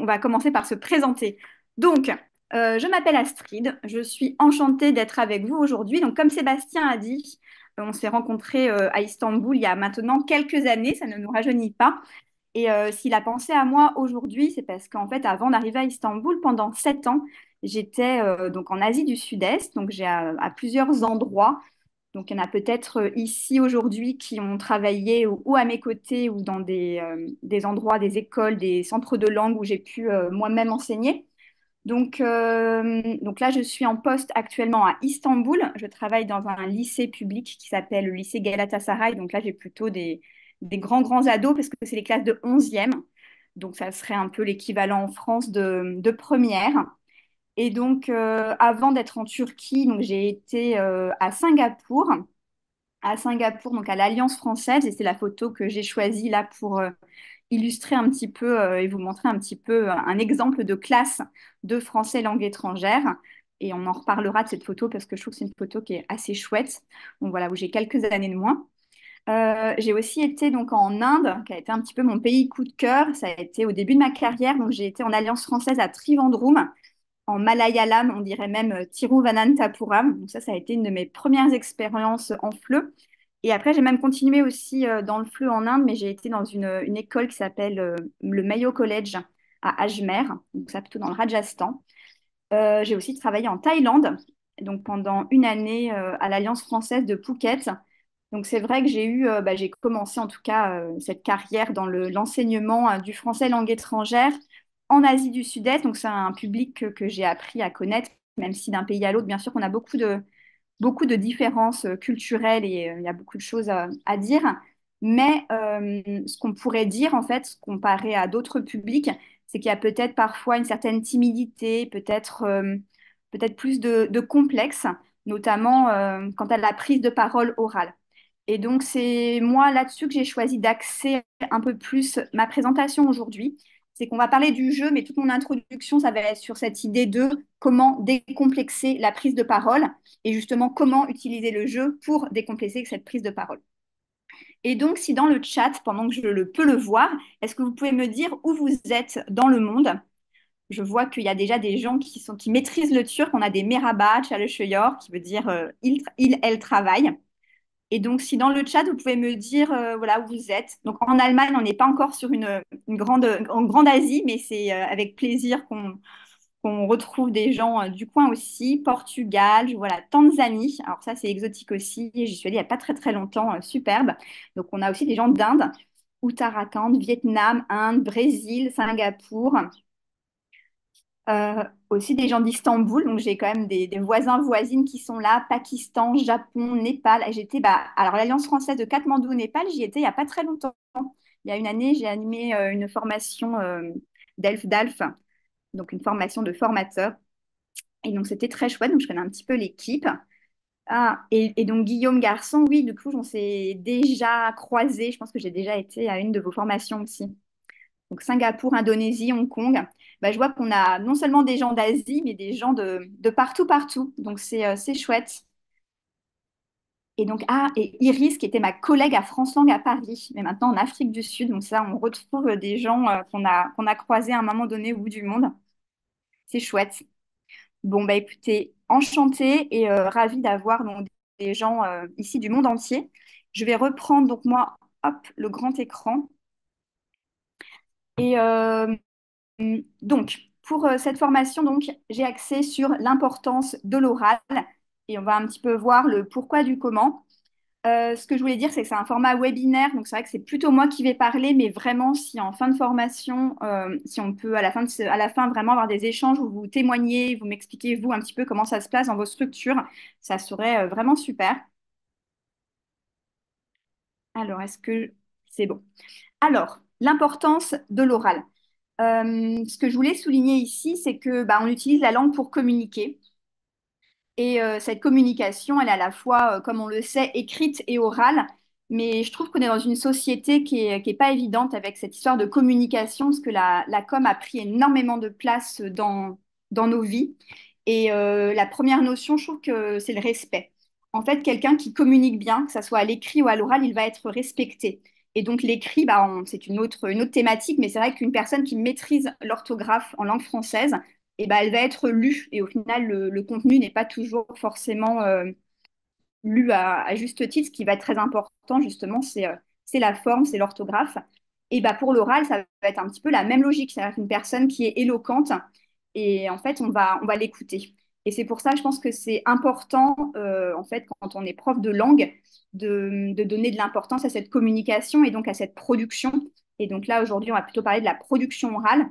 on va commencer par se présenter. Donc, je m'appelle Astrid, je suis enchantée d'être avec vous aujourd'hui. Donc, comme Sébastien a dit, on s'est rencontrés à Istanbul il y a maintenant quelques années, ça ne nous rajeunit pas. Et s'il a pensé à moi aujourd'hui, c'est parce qu'en fait, avant d'arriver à Istanbul, pendant 7 ans, j'étais donc en Asie du Sud-Est, donc j'ai à plusieurs endroits. Donc, il y en a peut-être ici aujourd'hui qui ont travaillé ou à mes côtés ou dans des endroits, des écoles, des centres de langue où j'ai pu moi-même enseigner. Donc là, je suis en poste actuellement à Istanbul. Je travaille dans un lycée public qui s'appelle le lycée Galatasaray. Donc là, j'ai plutôt des grands ados parce que c'est les classes de 11e. Donc ça serait un peu l'équivalent en France de première. Et donc, avant d'être en Turquie, donc j'ai été à Singapour, donc à l'Alliance française, et c'est la photo que j'ai choisie là pour illustrer un petit peu et vous montrer un petit peu un exemple de classe de français langue étrangère. Et on en reparlera de cette photo parce que je trouve que c'est une photo qui est assez chouette. Donc voilà, où j'ai quelques années de moins. J'ai aussi été donc en Inde, qui a été un petit peu mon pays coup de cœur. Ça a été au début de ma carrière. Donc j'ai été en Alliance française à Trivandrum, en Malayalam, on dirait même Tiruvananthapuram. Donc ça a été une de mes premières expériences en FLE. Et après, j'ai même continué aussi dans le FLE en Inde, mais j'ai été dans une école qui s'appelle le Mayo College à Ajmer, donc ça plutôt dans le Rajasthan. J'ai aussi travaillé en Thaïlande, donc pendant une année à l'Alliance française de Phuket. Donc c'est vrai que j'ai commencé en tout cas cette carrière dans l'enseignement du français langue étrangère en Asie du Sud-Est. Donc c'est un public que j'ai appris à connaître, même si d'un pays à l'autre, bien sûr qu'on a beaucoup de différences culturelles et il y a beaucoup de choses à dire. Mais ce qu'on pourrait dire, en fait, comparé à d'autres publics, c'est qu'il y a peut-être parfois une certaine timidité, peut-être plus de complexe, notamment quant à la prise de parole orale. Et donc, c'est moi là-dessus que j'ai choisi d'axer un peu plus ma présentation aujourd'hui. C'est qu'on va parler du jeu, mais toute mon introduction, ça va être sur cette idée de comment décomplexer la prise de parole et justement comment utiliser le jeu pour décomplexer cette prise de parole. Et donc, si dans le chat, pendant que peux le voir, est-ce que vous pouvez me dire où vous êtes dans le monde? Je vois qu'il y a déjà des gens qui maîtrisent le turc. On a des merhaba, çalışıyor, qui veut dire elle travaille. Et donc, si dans le chat, vous pouvez me dire voilà, où vous êtes. Donc, en Allemagne, on n'est pas encore sur en grande Asie, mais c'est avec plaisir qu'on retrouve des gens du coin aussi. Portugal, voilà, Tanzanie. Alors ça, c'est exotique aussi. J'y suis allée il n'y a pas très longtemps, superbe. Donc, on a aussi des gens d'Inde, Uttarakhand, Vietnam, Inde, Brésil, Singapour. Aussi des gens d'Istanbul, donc j'ai quand même des voisins, voisines qui sont là, Pakistan, Japon, Népal. Et j'étais, alors l'Alliance française de Katmandou, Népal, j'y étais il n'y a pas très longtemps. Il y a une année, j'ai animé une formation d'ELF, donc une formation de formateur. Et donc c'était très chouette, donc je connais un petit peu l'équipe. Ah, et donc Guillaume Garçon, oui, du coup, on s'est déjà croisés. Je pense que j'ai déjà été à une de vos formations aussi. Donc Singapour, Indonésie, Hong Kong. Je vois qu'on a non seulement des gens d'Asie, mais des gens de partout. Donc c'est chouette. Et donc, et Iris, qui était ma collègue à France Langue à Paris, mais maintenant en Afrique du Sud. Donc ça, on retrouve des gens qu'on a croisés à un moment donné au bout du monde. C'est chouette. Bon, écoutez, enchantée et ravie d'avoir donc, des gens ici du monde entier. Je vais reprendre donc moi, hop, le grand écran. Et donc, pour cette formation, donc, j'ai axé sur l'importance de l'oral et on va un petit peu voir le pourquoi du comment. Ce que je voulais dire, c'est que c'est un format webinaire, donc c'est vrai que c'est plutôt moi qui vais parler, mais vraiment, si en fin de formation, si on peut à la fin vraiment avoir des échanges où vous témoignez, vous m'expliquez vous un petit peu comment ça se passe dans vos structures, ça serait vraiment super. Alors, est-ce que c'est bon? Alors, l'importance de l'oral. Ce que je voulais souligner ici, c'est que on utilise la langue pour communiquer. Et cette communication, elle est à la fois, comme on le sait, écrite et orale. Mais je trouve qu'on est dans une société qui est pas évidente avec cette histoire de communication, parce que la com a pris énormément de place dans nos vies. Et la première notion, je trouve que c'est le respect. En fait, quelqu'un qui communique bien, que ce soit à l'écrit ou à l'oral, il va être respecté. Et donc l'écrit, bah, c'est une autre thématique, mais c'est vrai qu'une personne qui maîtrise l'orthographe en langue française, et bah, elle va être lue. Et au final, le contenu n'est pas toujours forcément lu à juste titre. Ce qui va être très important, justement, c'est la forme, c'est l'orthographe. Et bah, pour l'oral, ça va être un petit peu la même logique. C'est-à-dire qu'une personne qui est éloquente, et en fait, on va l'écouter. Et c'est pour ça, je pense que c'est important, en fait, quand on est prof de langue, de donner de l'importance à cette communication et donc à cette production. Et donc là, aujourd'hui, on va plutôt parler de la production orale.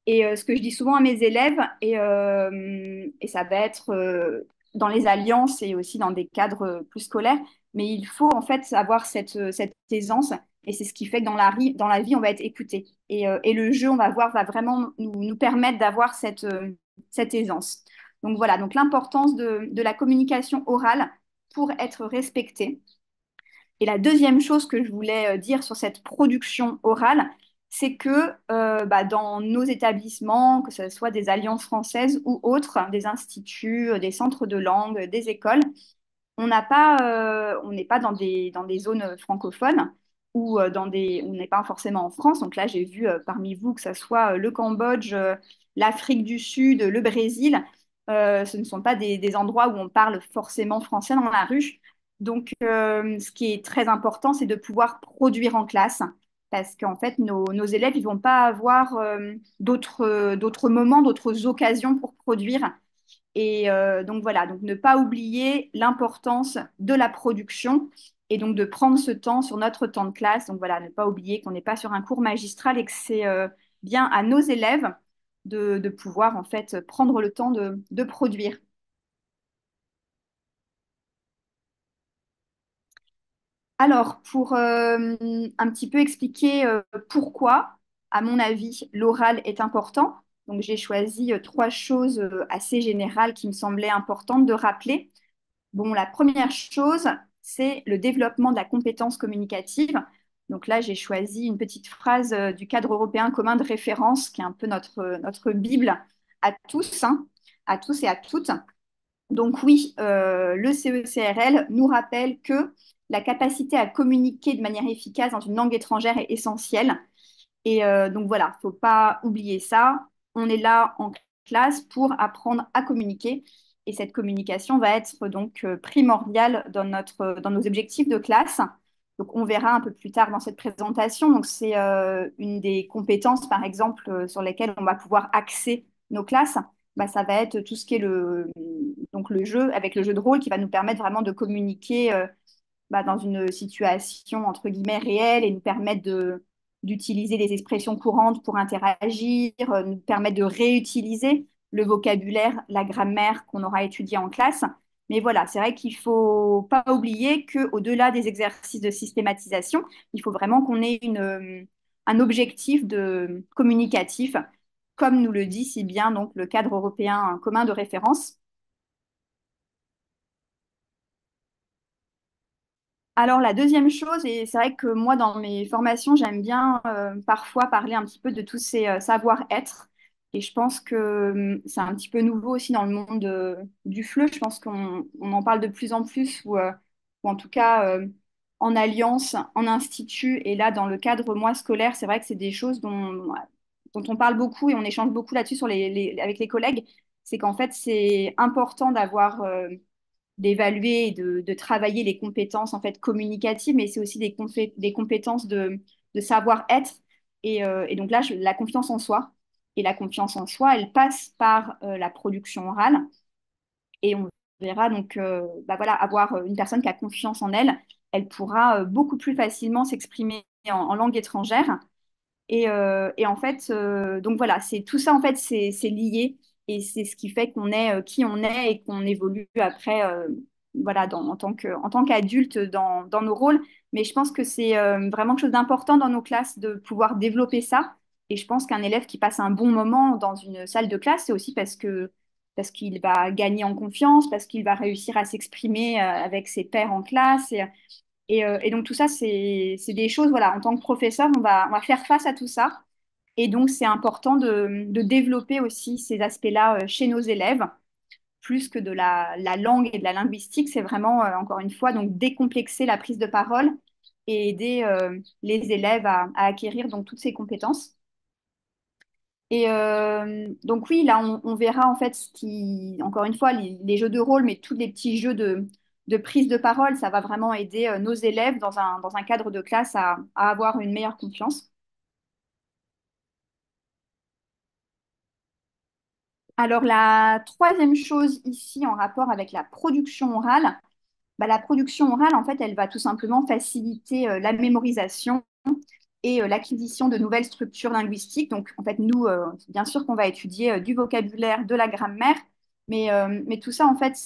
Et ce que je dis souvent à mes élèves, et ça va être dans les alliances et aussi dans des cadres plus scolaires, mais il faut en fait avoir cette aisance. Et c'est ce qui fait que dans la vie, on va être écouté. Et le jeu, on va voir, va vraiment nous permettre d'avoir cette aisance. Donc voilà, donc l'importance de la communication orale pour être respecté. Et la deuxième chose que je voulais dire sur cette production orale, c'est que bah, dans nos établissements, que ce soit des alliances françaises ou autres, des instituts, des centres de langue, des écoles, on n'est pas dans des zones francophones ou on n'est pas forcément en France. Donc là, j'ai vu parmi vous que ce soit le Cambodge, l'Afrique du Sud, le Brésil. Ce ne sont pas des endroits où on parle forcément français dans la rue. Donc, ce qui est très important, c'est de pouvoir produire en classe. Parce qu'en fait, nos élèves, ils vont pas avoir d'autres moments, d'autres occasions pour produire. Et donc voilà, donc ne pas oublier l'importance de la production et donc de prendre ce temps sur notre temps de classe. Donc voilà, ne pas oublier qu'on n'est pas sur un cours magistral et que c'est bien à nos élèves de pouvoir en fait prendre le temps de produire. Alors, pour un petit peu expliquer pourquoi, à mon avis, l'oral est important, donc j'ai choisi trois choses assez générales qui me semblaient importantes de rappeler. Bon, la première chose, c'est le développement de la compétence communicative. Donc là, j'ai choisi une petite phrase du cadre européen commun de référence, qui est un peu notre Bible à tous, hein, à tous et à toutes. Donc oui, le CECRL nous rappelle que la capacité à communiquer de manière efficace dans une langue étrangère est essentielle. Et donc voilà, faut pas oublier ça. On est là en classe pour apprendre à communiquer. Et cette communication va être donc primordiale dans nos objectifs de classe. Donc on verra un peu plus tard dans cette présentation. Donc c'est une des compétences, par exemple, sur lesquelles on va pouvoir axer nos classes. Bah, ça va être tout ce qui est donc le jeu, avec le jeu de rôle qui va nous permettre vraiment de communiquer bah, dans une situation entre guillemets réelle et nous permettre d'utiliser les expressions courantes pour interagir, nous permettre de réutiliser le vocabulaire, la grammaire qu'on aura étudié en classe. Mais voilà, c'est vrai qu'il faut pas oublier qu'au-delà des exercices de systématisation, il faut vraiment qu'on ait un objectif communicatif, comme nous le dit si bien donc le cadre européen commun de référence. Alors, la deuxième chose, et c'est vrai que moi, dans mes formations, j'aime bien parfois parler un petit peu de tous ces savoir-être. Et je pense que c'est un petit peu nouveau aussi dans le monde du FLE. Je pense qu'on en parle de plus en plus, ou en tout cas en alliance, en institut. Et là, dans le cadre, moi, scolaire, c'est vrai que c'est des choses dont on parle beaucoup et on échange beaucoup là-dessus avec les collègues. C'est qu'en fait, c'est important d'avoir d'évaluer et de travailler les compétences en fait communicatives, mais c'est aussi des compétences de savoir-être. Et donc là, la confiance en soi. Et la confiance en soi, elle passe par la production orale. Et on verra donc, bah voilà, avoir une personne qui a confiance en elle, elle pourra beaucoup plus facilement s'exprimer en langue étrangère. Et en fait, donc voilà, c'est tout ça en fait, c'est lié et c'est ce qui fait qu'on est qui on est et qu'on évolue après, voilà, en tant qu'adulte dans nos rôles. Mais je pense que c'est vraiment quelque chose d'important dans nos classes de pouvoir développer ça. Et je pense qu'un élève qui passe un bon moment dans une salle de classe, c'est aussi parce qu'il va gagner en confiance, parce qu'il va réussir à s'exprimer avec ses pairs en classe. Et donc tout ça, c'est des choses, voilà, en tant que professeur, on va faire face à tout ça. Et donc c'est important de développer aussi ces aspects-là chez nos élèves, plus que de la langue et de la linguistique. C'est vraiment, encore une fois, donc décomplexer la prise de parole et aider les élèves à acquérir donc toutes ces compétences. Et donc oui, là, on verra en fait encore une fois, les jeux de rôle, mais tous les petits jeux de prise de parole, ça va vraiment aider nos élèves dans un cadre de classe à avoir une meilleure confiance. Alors la troisième chose ici en rapport avec la production orale, bah, la production orale, en fait, elle va tout simplement faciliter la mémorisation et l'acquisition de nouvelles structures linguistiques. Donc, en fait, nous, bien sûr qu'on va étudier du vocabulaire, de la grammaire, mais tout ça, en fait,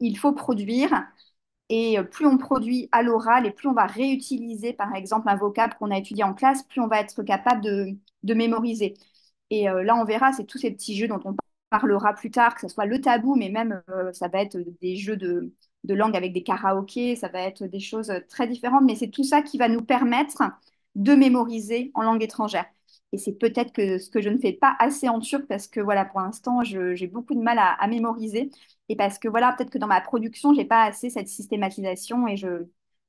il faut produire. Et plus on produit à l'oral et plus on va réutiliser, par exemple, un vocable qu'on a étudié en classe, plus on va être capable de mémoriser. Et là, on verra, c'est tous ces petits jeux dont on parlera plus tard, que ce soit le tabou, mais même ça va être des jeux de langue avec des karaokés, ça va être des choses très différentes, mais c'est tout ça qui va nous permettre de mémoriser en langue étrangère. Et c'est peut-être que ce que je ne fais pas assez en turc parce que voilà, pour l'instant, j'ai beaucoup de mal à mémoriser. Et parce que voilà, peut-être que dans ma production, j'ai pas assez cette systématisation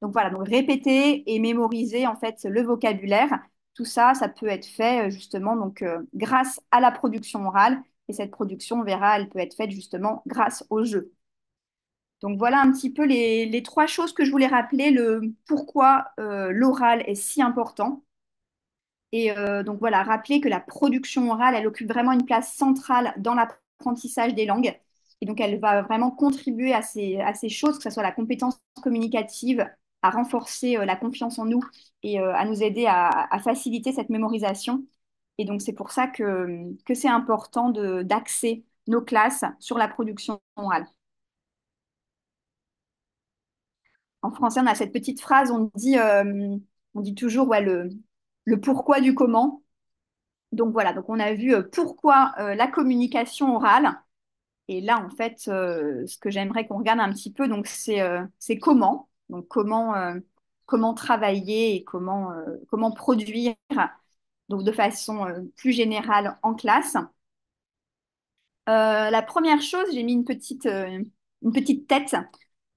donc voilà, donc répéter et mémoriser en fait le vocabulaire, tout ça, ça peut être fait justement donc grâce à la production orale. Et cette production, on verra, elle peut être faite justement grâce au jeu. Donc voilà un petit peu les trois choses que je voulais rappeler, le pourquoi l'oral est si important. Et donc voilà, rappeler que la production orale, elle occupe vraiment une place centrale dans l'apprentissage des langues. Et donc elle va vraiment contribuer à ces choses, que ce soit la compétence communicative, à renforcer la confiance en nous et à nous aider à faciliter cette mémorisation. Et donc c'est pour ça que c'est important d'axer nos classes sur la production orale. En français, on a cette petite phrase, on dit toujours ouais, le pourquoi du comment. Donc voilà, donc on a vu pourquoi la communication orale. Et là, en fait, ce que j'aimerais qu'on regarde un petit peu, donc c'est comment. Donc comment travailler et comment produire donc de façon plus générale en classe. La première chose, j'ai mis une petite tête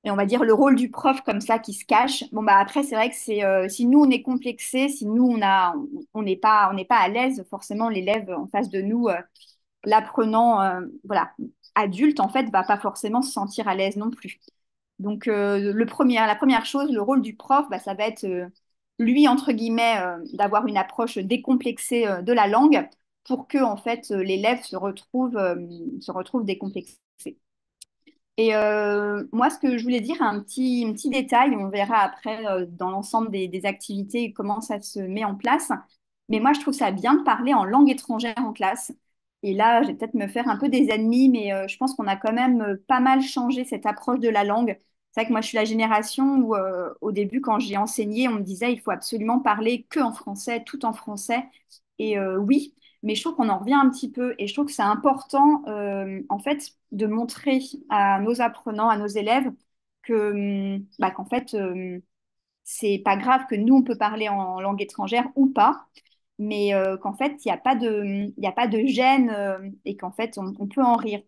et on va dire le rôle du prof comme ça qui se cache. Bon bah après c'est vrai que c'est si nous on est complexé, si nous on n'est pas à l'aise, forcément l'élève en face de nous, l'apprenant voilà adulte en fait va pas forcément se sentir à l'aise non plus. Donc la première chose, le rôle du prof, bah, ça va être lui entre guillemets d'avoir une approche décomplexée de la langue pour que en fait l'élève se retrouve décomplexé. Et moi, ce que je voulais dire, un petit détail, on verra après dans l'ensemble des activités comment ça se met en place. Mais moi, je trouve ça bien de parler en langue étrangère en classe. Et là, je vais peut-être me faire un peu des ennemis, mais je pense qu'on a quand même pas mal changé cette approche de la langue. C'est vrai que moi, je suis la génération où, au début, quand j'ai enseigné, on me disait il faut absolument parler que en français, tout en français. Et oui, mais je trouve qu'on en revient un petit peu et je trouve que c'est important en fait de montrer à nos apprenants, à nos élèves que bah, qu'en fait c'est pas grave que nous on peut parler en langue étrangère ou pas, mais qu'en fait il y a pas de gêne et qu'en fait on peut en rire.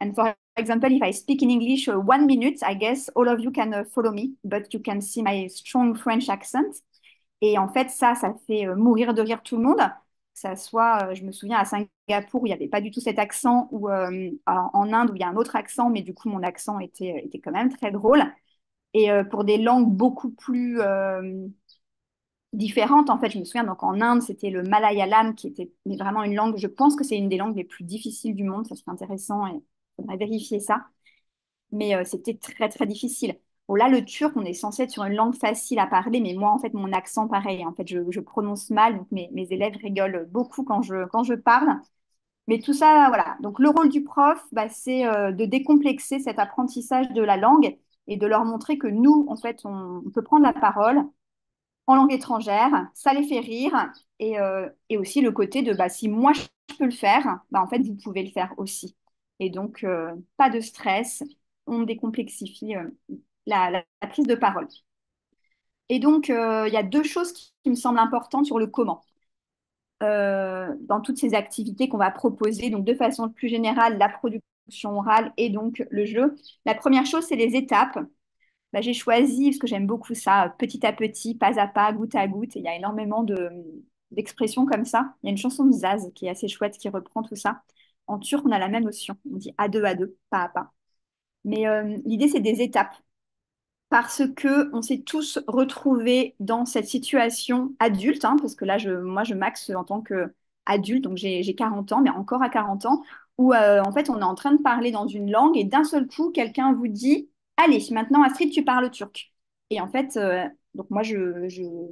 And for example, if I speak in English 1 minute, I guess all of you can follow me, but you can see my strong French accent. Et en fait, ça fait mourir de rire tout le monde. Que ça soit, je me souviens à Singapour où il n'y avait pas du tout cet accent, ou en Inde où il y a un autre accent, mais du coup mon accent était quand même très drôle. Et pour des langues beaucoup plus différentes, en fait, je me souviens donc en Inde c'était le Malayalam qui était mais vraiment une langue, je pense que c'est une des langues les plus difficiles du monde, ça serait intéressant et il faudrait vérifier ça mais c'était très très difficile. Bon, là, le turc, on est censé être sur une langue facile à parler, mais moi, en fait, mon accent, pareil, en fait, je prononce mal, donc mes élèves rigolent beaucoup quand je parle. Mais tout ça, voilà. Donc, le rôle du prof, bah, c'est de décomplexer cet apprentissage de la langue et de leur montrer que nous, en fait, on peut prendre la parole en langue étrangère, ça les fait rire, et aussi le côté de, bah, si moi, je peux le faire, bah, en fait, vous pouvez le faire aussi. Et donc, pas de stress, on décomplexifie la prise de parole. Et donc, il y a deux choses qui me semblent importantes sur le comment. Dans toutes ces activités qu'on va proposer, donc de façon plus générale, la production orale et donc le jeu. La première chose, c'est les étapes. j'ai choisi, parce que j'aime beaucoup ça, petit à petit, pas à pas, goutte à goutte. Et il y a énormément d'expressions comme ça. Il y a une chanson de Zaz qui est assez chouette, qui reprend tout ça. En turc, on a la même notion. On dit à deux, pas à pas. Mais l'idée, c'est des étapes. Parce que on s'est tous retrouvés dans cette situation adulte, hein, parce que là, moi, je max en tant qu'adulte, donc j'ai 40 ans, mais encore à 40 ans, où en fait, on est en train de parler dans une langue et d'un seul coup, quelqu'un vous dit, allez, maintenant, Astrid, tu parles turc. Et en fait, donc moi,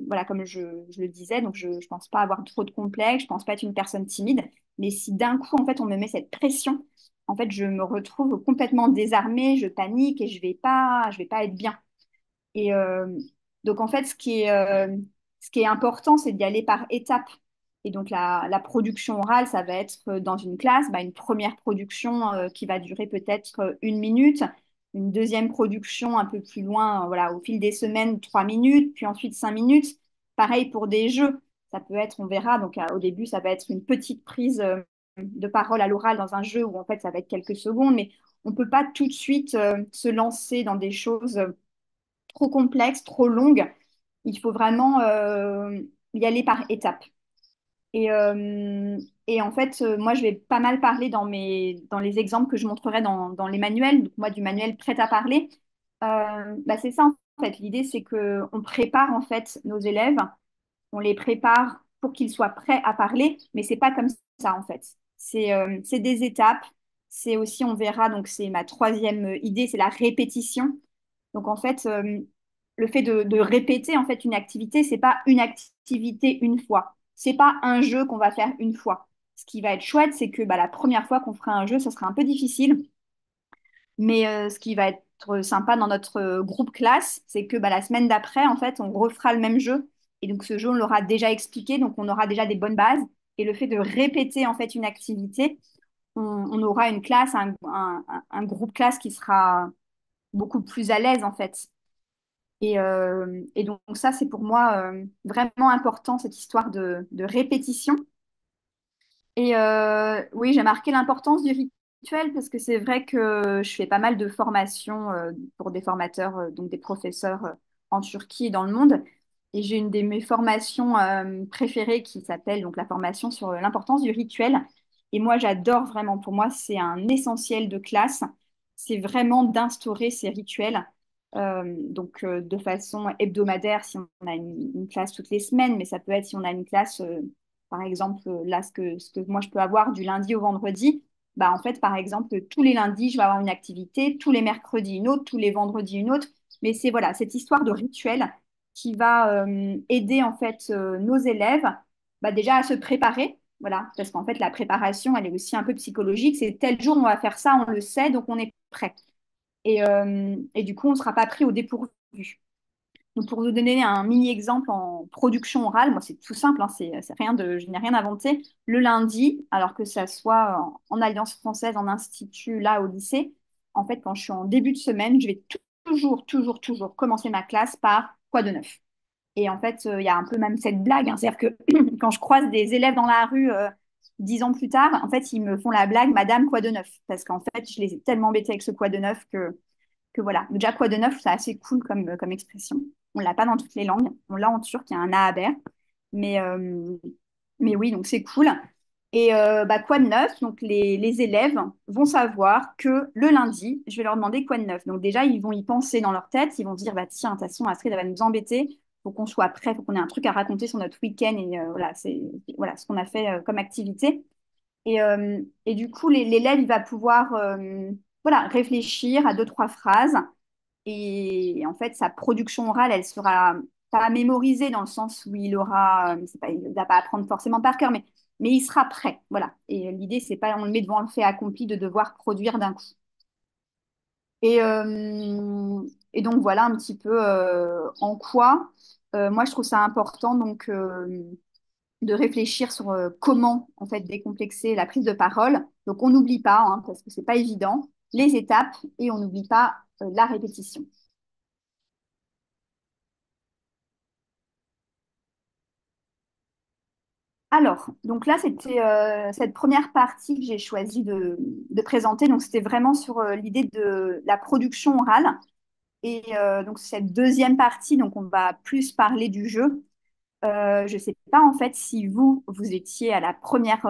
voilà, comme je le disais, donc je ne pense pas avoir trop de complexes, je pense pas être une personne timide, mais si d'un coup, en fait, on me met cette pression, en fait, je me retrouve complètement désarmée, je panique et je vais pas être bien. Et donc, en fait, ce qui est important, c'est d'y aller par étapes. Et donc, la production orale, ça va être dans une classe, une première production qui va durer peut-être 1 minute, une deuxième production un peu plus loin, voilà, au fil des semaines, 3 minutes, puis ensuite 5 minutes. Pareil pour des jeux. Ça peut être, on verra, donc au début, ça va être une petite prise de parole à l'oral dans un jeu où en fait, ça va être quelques secondes, mais on ne peut pas tout de suite se lancer dans des choses trop complexe, trop longue. Il faut vraiment y aller par étapes. Et, euh, et en fait, moi, je vais pas mal parler dans les exemples que je montrerai dans les manuels. Donc, moi, du manuel prêt à parler, c'est ça, en fait. L'idée, c'est qu'on prépare, en fait, nos élèves, on les prépare pour qu'ils soient prêts à parler, mais c'est pas comme ça, en fait. C'est des étapes. C'est aussi, on verra, donc c'est ma troisième idée, c'est la répétition. Donc en fait, le fait de répéter en fait une activité, c'est pas une activité une fois. C'est pas un jeu qu'on va faire une fois. Ce qui va être chouette, c'est que la première fois qu'on fera un jeu, ça sera un peu difficile. Mais ce qui va être sympa dans notre groupe classe, c'est que la semaine d'après, en fait, on refera le même jeu. Et donc ce jeu, on l'aura déjà expliqué, donc on aura déjà des bonnes bases. Et le fait de répéter en fait une activité, on aura une classe, un groupe classe qui sera beaucoup plus à l'aise en fait. Et donc ça, c'est pour moi vraiment important, cette histoire de répétition. Et oui, j'ai marqué l'importance du rituel parce que c'est vrai que je fais pas mal de formations pour des formateurs, donc des professeurs en Turquie et dans le monde. Et j'ai une de mes formations préférées qui s'appelle donc la formation sur l'importance du rituel. Et moi, j'adore vraiment. Pour moi, c'est un essentiel de classe. C'est vraiment d'instaurer ces rituels. De façon hebdomadaire, si on a une classe toutes les semaines, mais ça peut être si on a une classe par exemple, là, ce que moi je peux avoir du lundi au vendredi, en fait, par exemple, tous les lundis, je vais avoir une activité, tous les mercredis une autre, tous les vendredis une autre. Mais c'est voilà, cette histoire de rituel qui va aider en fait nos élèves déjà à se préparer. Voilà, parce qu'en fait, la préparation, elle est aussi un peu psychologique. C'est tel jour, on va faire ça, on le sait, donc on est prêt. Et du coup, on ne sera pas pris au dépourvu. Donc, pour vous donner un mini exemple en production orale, moi c'est tout simple, hein, c'est rien je n'ai rien inventé. Le lundi, alors que ça soit en Alliance française, en institut, là au lycée, en fait, quand je suis en début de semaine, je vais toujours commencer ma classe par quoi de neuf. Et en fait, il y a un peu même cette blague, hein, c'est-à-dire que quand je croise des élèves dans la rue 10 ans plus tard, en fait, ils me font la blague, Madame, quoi de neuf? Parce qu'en fait, je les ai tellement embêtés avec ce quoi de neuf que voilà. Déjà, quoi de neuf, c'est assez cool comme expression. On l'a pas dans toutes les langues. On l'a en turc, il y a un a aber. Mais, euh, mais oui, donc c'est cool. Et quoi de neuf? Donc les élèves vont savoir que le lundi, je vais leur demander quoi de neuf. Donc déjà, ils vont y penser dans leur tête. Ils vont se dire, bah tiens, de toute façon, Astrid, elle va nous embêter. Faut qu'on soit prêt, faut qu'on ait un truc à raconter sur notre week-end. Et voilà, c'est voilà ce qu'on a fait comme activité. Et du coup, l'élève, il va pouvoir voilà, réfléchir à deux, trois phrases. Et en fait, sa production orale, elle sera pas mémorisée dans le sens où il aura, il ne va pas apprendre forcément par cœur, mais il sera prêt. Voilà. Et l'idée, c'est pas on le met devant le fait accompli de devoir produire d'un coup. Et, euh, et donc voilà un petit peu en quoi moi je trouve ça important de réfléchir sur comment en fait décomplexer la prise de parole. Donc on n'oublie pas, hein, parce que c'est pas évident, les étapes et on n'oublie pas la répétition. Alors, donc là, c'était cette première partie que j'ai choisi de présenter. Donc, c'était vraiment sur l'idée de la production orale. Et donc cette deuxième partie, donc on va plus parler du jeu. Je ne sais pas en fait si vous étiez à la première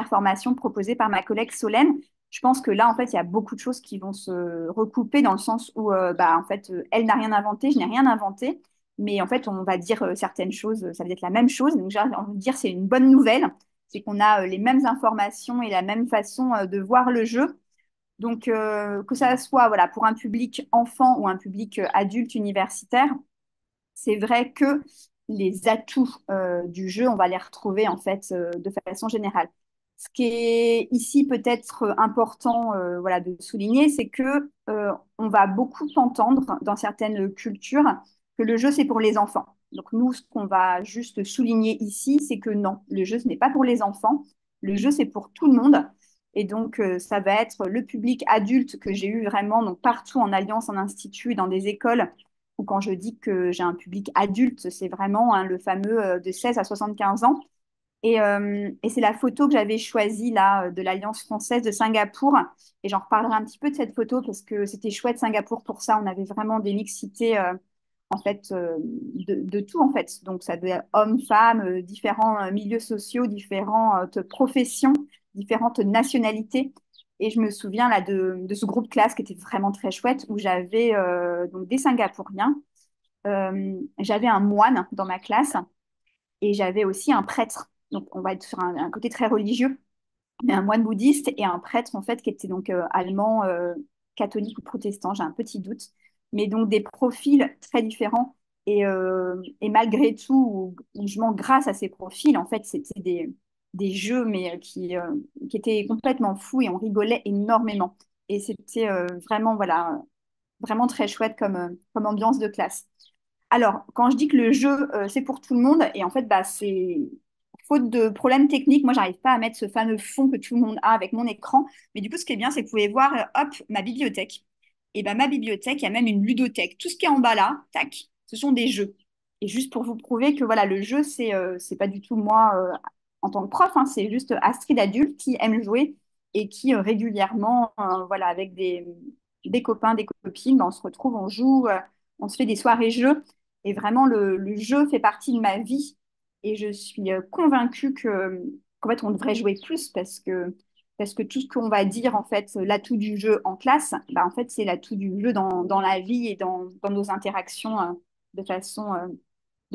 formation proposée par ma collègue Solène. Je pense que là, en fait, il y a beaucoup de choses qui vont se recouper dans le sens où, bah, en fait, elle n'a rien inventé, je n'ai rien inventé. Mais en fait, on va dire certaines choses, ça va être la même chose. Donc, j'ai envie de dire, c'est une bonne nouvelle. C'est qu'on a les mêmes informations et la même façon de voir le jeu. Donc, que ça soit voilà, pour un public enfant ou un public adulte universitaire, c'est vrai que les atouts du jeu, on va les retrouver en fait de façon générale. Ce qui est ici peut-être important voilà, de souligner, c'est que on va beaucoup entendre dans certaines cultures que le jeu c'est pour les enfants. Donc nous, ce qu'on va juste souligner ici, c'est que non, le jeu ce n'est pas pour les enfants, le jeu c'est pour tout le monde. Et donc ça va être le public adulte que j'ai eu vraiment donc partout en alliance, en institut, dans des écoles ou quand je dis que j'ai un public adulte, c'est vraiment hein, le fameux de 16 à 75 ans. Et c'est la photo que j'avais choisie là de l'Alliance française de Singapour. Et j'en reparlerai un petit peu de cette photo parce que c'était chouette Singapour pour ça. On avait vraiment des mixités en fait de tout en fait. Donc ça devait être hommes, femmes, différents milieux sociaux, différentes professions, différentes nationalités. Et je me souviens là de ce groupe classe qui était vraiment très chouette où j'avais donc des Singapouriens, j'avais un moine dans ma classe et j'avais aussi un prêtre. Donc on va être sur un côté très religieux, mais un moine bouddhiste et un prêtre en fait qui était donc allemand, catholique ou protestant, j'ai un petit doute, mais donc des profils très différents. Et malgré tout, ou je mens grâce à ces profils, en fait, c'était des jeux, mais qui étaient complètement fous et on rigolait énormément. Et c'était vraiment, voilà, vraiment très chouette comme ambiance de classe. Alors, quand je dis que le jeu, c'est pour tout le monde, et en fait, bah, c'est faute de problèmes techniques, moi, j'arrive pas à mettre ce fameux fond que tout le monde a avec mon écran. Mais du coup, ce qui est bien, c'est que vous pouvez voir, hop, ma bibliothèque. Et ben, ma bibliothèque, il y a même une ludothèque. Tout ce qui est en bas là, tac, ce sont des jeux. Et juste pour vous prouver que voilà, le jeu, c'est pas du tout moi en tant que prof, hein, c'est juste Astrid adulte qui aime jouer et qui régulièrement, voilà, avec des copains, des copines, ben, on se retrouve, on joue, on se fait des soirées jeux. Et vraiment, le jeu fait partie de ma vie. Et je suis convaincue qu'en fait, on devrait jouer plus parce que tout ce qu'on va dire, en fait, l'atout du jeu en classe, bah, en fait, c'est l'atout du jeu dans la vie et dans nos interactions de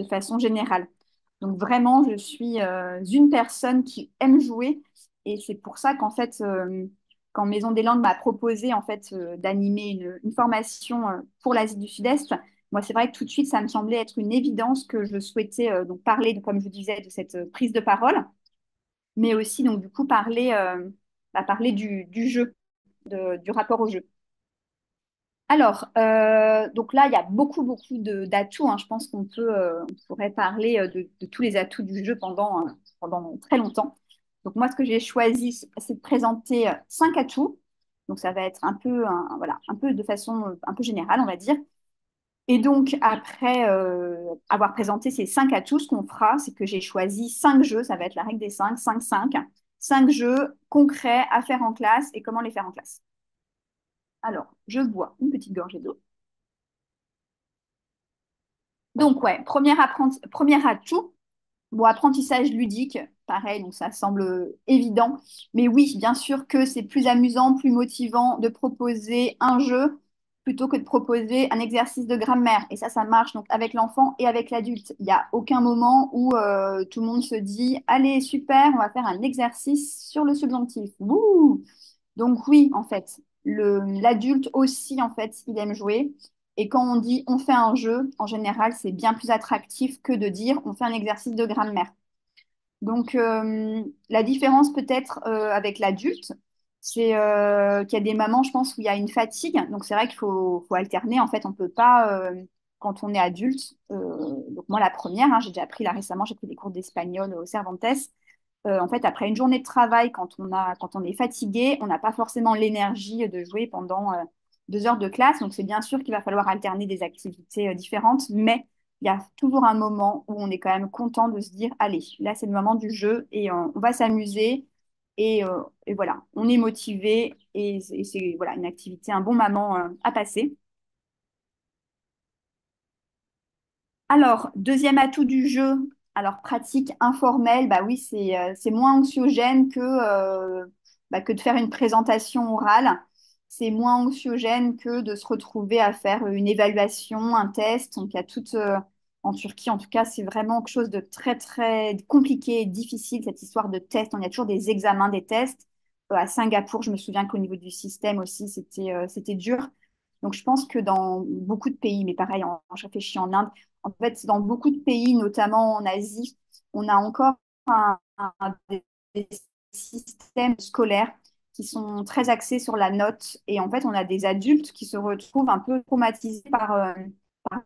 façon générale. Donc vraiment, je suis une personne qui aime jouer et c'est pour ça qu'en fait, quand Maison des Landes m'a proposé en fait d'animer une formation pour l'Asie du Sud-Est, moi c'est vrai que tout de suite ça me semblait être une évidence que je souhaitais donc parler, donc, comme je vous disais, de cette prise de parole, mais aussi donc du coup parler du jeu, du rapport au jeu. Alors, donc là, il y a beaucoup, beaucoup d'atouts, hein. Je pense on pourrait parler de tous les atouts du jeu pendant très longtemps. Donc moi, ce que j'ai choisi, c'est de présenter 5 atouts. Donc ça va être un peu, voilà, un peu de façon un peu générale, on va dire. Et donc après avoir présenté ces 5 atouts, ce qu'on fera, c'est que j'ai choisi 5 jeux. Ça va être la règle des 5, 5, 5. 5 jeux concrets à faire en classe et comment les faire en classe. Alors, je bois une petite gorgée d'eau. Donc, ouais, premier atout, bon, apprentissage ludique, pareil, donc ça semble évident. Mais oui, bien sûr que c'est plus amusant, plus motivant de proposer un jeu plutôt que de proposer un exercice de grammaire. Et ça marche donc avec l'enfant et avec l'adulte. Il n'y a aucun moment où tout le monde se dit, allez, super, on va faire un exercice sur le subjonctif. Wouh! Donc oui, en fait, l'adulte aussi, en fait, il aime jouer. Et quand on dit on fait un jeu, en général, c'est bien plus attractif que de dire on fait un exercice de grammaire. Donc la différence peut-être avec l'adulte, c'est qu'il y a des moments, je pense, où il y a une fatigue. Donc c'est vrai qu'il faut alterner. En fait, on ne peut pas, quand on est adulte, donc moi la première, hein, j'ai déjà appris là récemment, j'ai pris des cours d'espagnol au Cervantes. En fait, après une journée de travail, quand on est fatigué, on n'a pas forcément l'énergie de jouer pendant 2 heures de classe. Donc, c'est bien sûr qu'il va falloir alterner des activités différentes, mais il y a toujours un moment où on est quand même content de se dire, allez, là, c'est le moment du jeu et on va s'amuser. Et voilà, on est motivé et c'est voilà, une activité, un bon moment à passer. Alors, deuxième atout du jeu, alors pratique informelle, bah oui, c'est moins anxiogène que de faire une présentation orale. C'est moins anxiogène que de se retrouver à faire une évaluation, un test. Donc, il y a en Turquie, en tout cas, c'est vraiment quelque chose de très, très compliqué et difficile, cette histoire de test. Il y a toujours des examens, des tests. À Singapour, je me souviens qu'au niveau du système aussi, c'était dur. Donc, je pense que dans beaucoup de pays, mais pareil, je réfléchis en Inde, en fait, dans beaucoup de pays, notamment en Asie, on a encore des systèmes scolaires qui sont très axés sur la note. Et en fait, on a des adultes qui se retrouvent un peu traumatisés par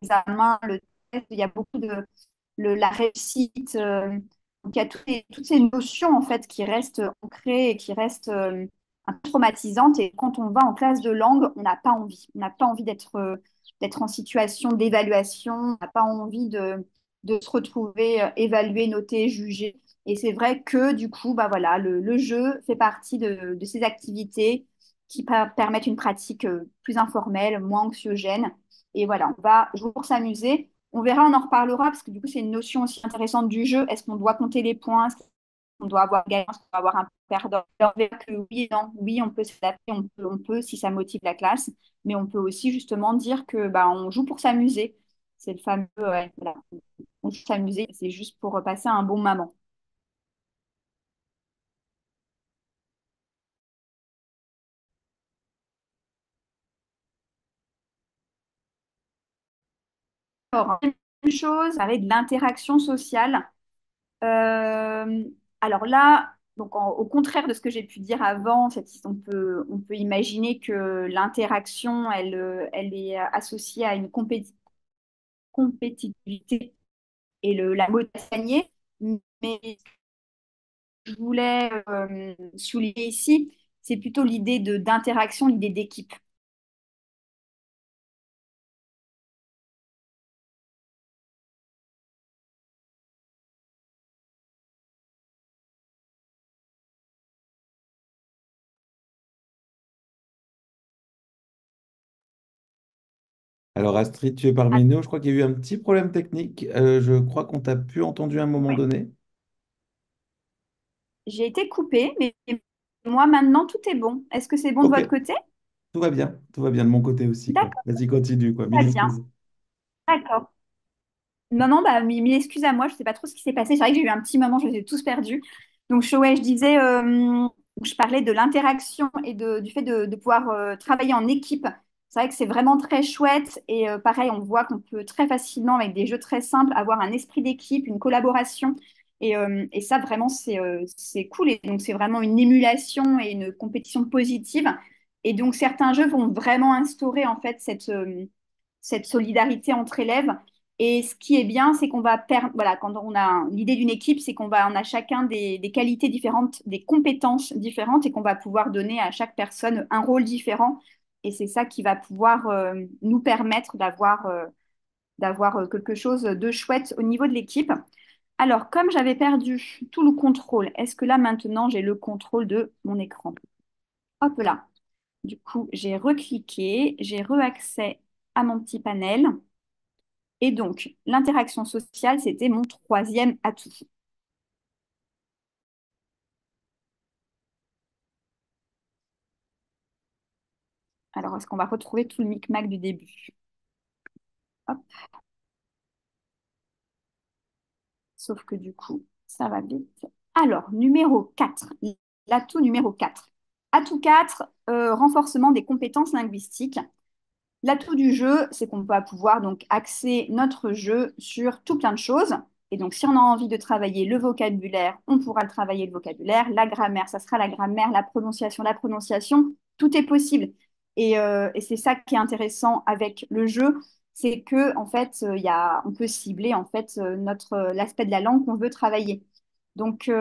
l'examen, le test. Il y a beaucoup la réussite. Donc, il y a toutes ces notions en fait qui restent ancrées et qui restent un peu traumatisantes. Et quand on va en classe de langue, on n'a pas envie. On n'a pas envie d'être en situation d'évaluation. On n'a pas envie de se retrouver évalué, noté, jugé. Et c'est vrai que du coup, bah voilà, le jeu fait partie de ces activités qui permettent une pratique plus informelle, moins anxiogène. Et voilà, on va jouer pour s'amuser. On verra, on en reparlera, parce que du coup, c'est une notion aussi intéressante du jeu. Est-ce qu'on doit compter les points? Est-ce qu'on doit avoir un gagnant? Est-ce qu'on doit avoir un perdant? Alors, on verra que oui et non. Oui, on peut s'adapter, on peut si ça motive la classe, mais on peut aussi justement dire que bah, on joue pour s'amuser. C'est le fameux, ouais, voilà, on joue pour s'amuser, c'est juste pour passer un bon moment. Alors, une chose, parler de l'interaction sociale. Euh, alors là, donc au contraire de ce que j'ai pu dire avant, on peut imaginer que l'interaction, elle est associée à une compétitivité et la motivation à gagner. Mais je voulais souligner ici, c'est plutôt l'idée d'interaction, l'idée d'équipe. Alors Astrid, tu es parmi nous. Je crois qu'il y a eu un petit problème technique. Je crois qu'on t'a plus entendu à un moment Ouais. donné. J'ai été coupée, mais moi maintenant tout est bon. Est-ce que c'est bon de Ok, votre côté? tout va bien de mon côté aussi, quoi. D'accord, Vas-y, continue, quoi. Mille très bien. excuses. D'accord. Non, non, bah, mille excuses à moi, je sais pas trop ce qui s'est passé. C'est vrai que j'ai eu un petit moment, je les ai tous perdus. Donc, ouais, je disais, je parlais de l'interaction et du fait de pouvoir travailler en équipe. C'est vrai que c'est vraiment très chouette. Et pareil, on voit qu'on peut très facilement, avec des jeux très simples, avoir un esprit d'équipe, une collaboration. Et ça, vraiment, c'est cool. Et donc, c'est vraiment une émulation et une compétition positive. Et donc, certains jeux vont vraiment instaurer, en fait, cette solidarité entre élèves. Et ce qui est bien, c'est qu'on va voilà, quand on a l'idée d'une équipe, c'est on a chacun des qualités différentes, des compétences différentes et qu'on va pouvoir donner à chaque personne un rôle différent. Et c'est ça qui va pouvoir nous permettre d'avoir quelque chose de chouette au niveau de l'équipe. Alors, comme j'avais perdu tout le contrôle, est-ce que là maintenant j'ai le contrôle de mon écran? Hop là. Du coup, j'ai recliqué, j'ai re-accès à mon petit panel. Et donc, l'interaction sociale, c'était mon troisième atout. Alors, est-ce qu'on va retrouver tout le micmac du début? Hop. Sauf que du coup, ça va vite. Alors, numéro 4, l'atout numéro 4. Atout 4, renforcement des compétences linguistiques. L'atout du jeu, c'est qu'on va pouvoir donc axer notre jeu sur tout plein de choses. Et donc, si on a envie de travailler le vocabulaire, on pourra le travailler le vocabulaire. La grammaire, ça sera la grammaire, la prononciation, tout est possible. Et c'est ça qui est intéressant avec le jeu, c'est que en fait, on peut cibler en fait l'aspect de la langue qu'on veut travailler. Donc,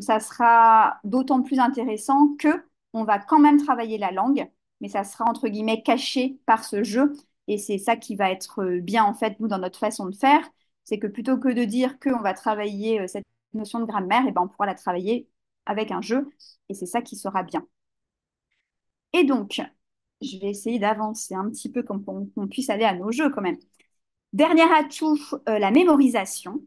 ça sera d'autant plus intéressant que on va quand même travailler la langue, mais ça sera entre guillemets caché par ce jeu. Et c'est ça qui va être bien en fait, nous, dans notre façon de faire. C'est que plutôt que de dire qu'on va travailler cette notion de grammaire, et ben, on pourra la travailler avec un jeu. Et c'est ça qui sera bien. Et donc, je vais essayer d'avancer un petit peu comme pour qu'on puisse aller à nos jeux quand même. Dernier atout, la mémorisation.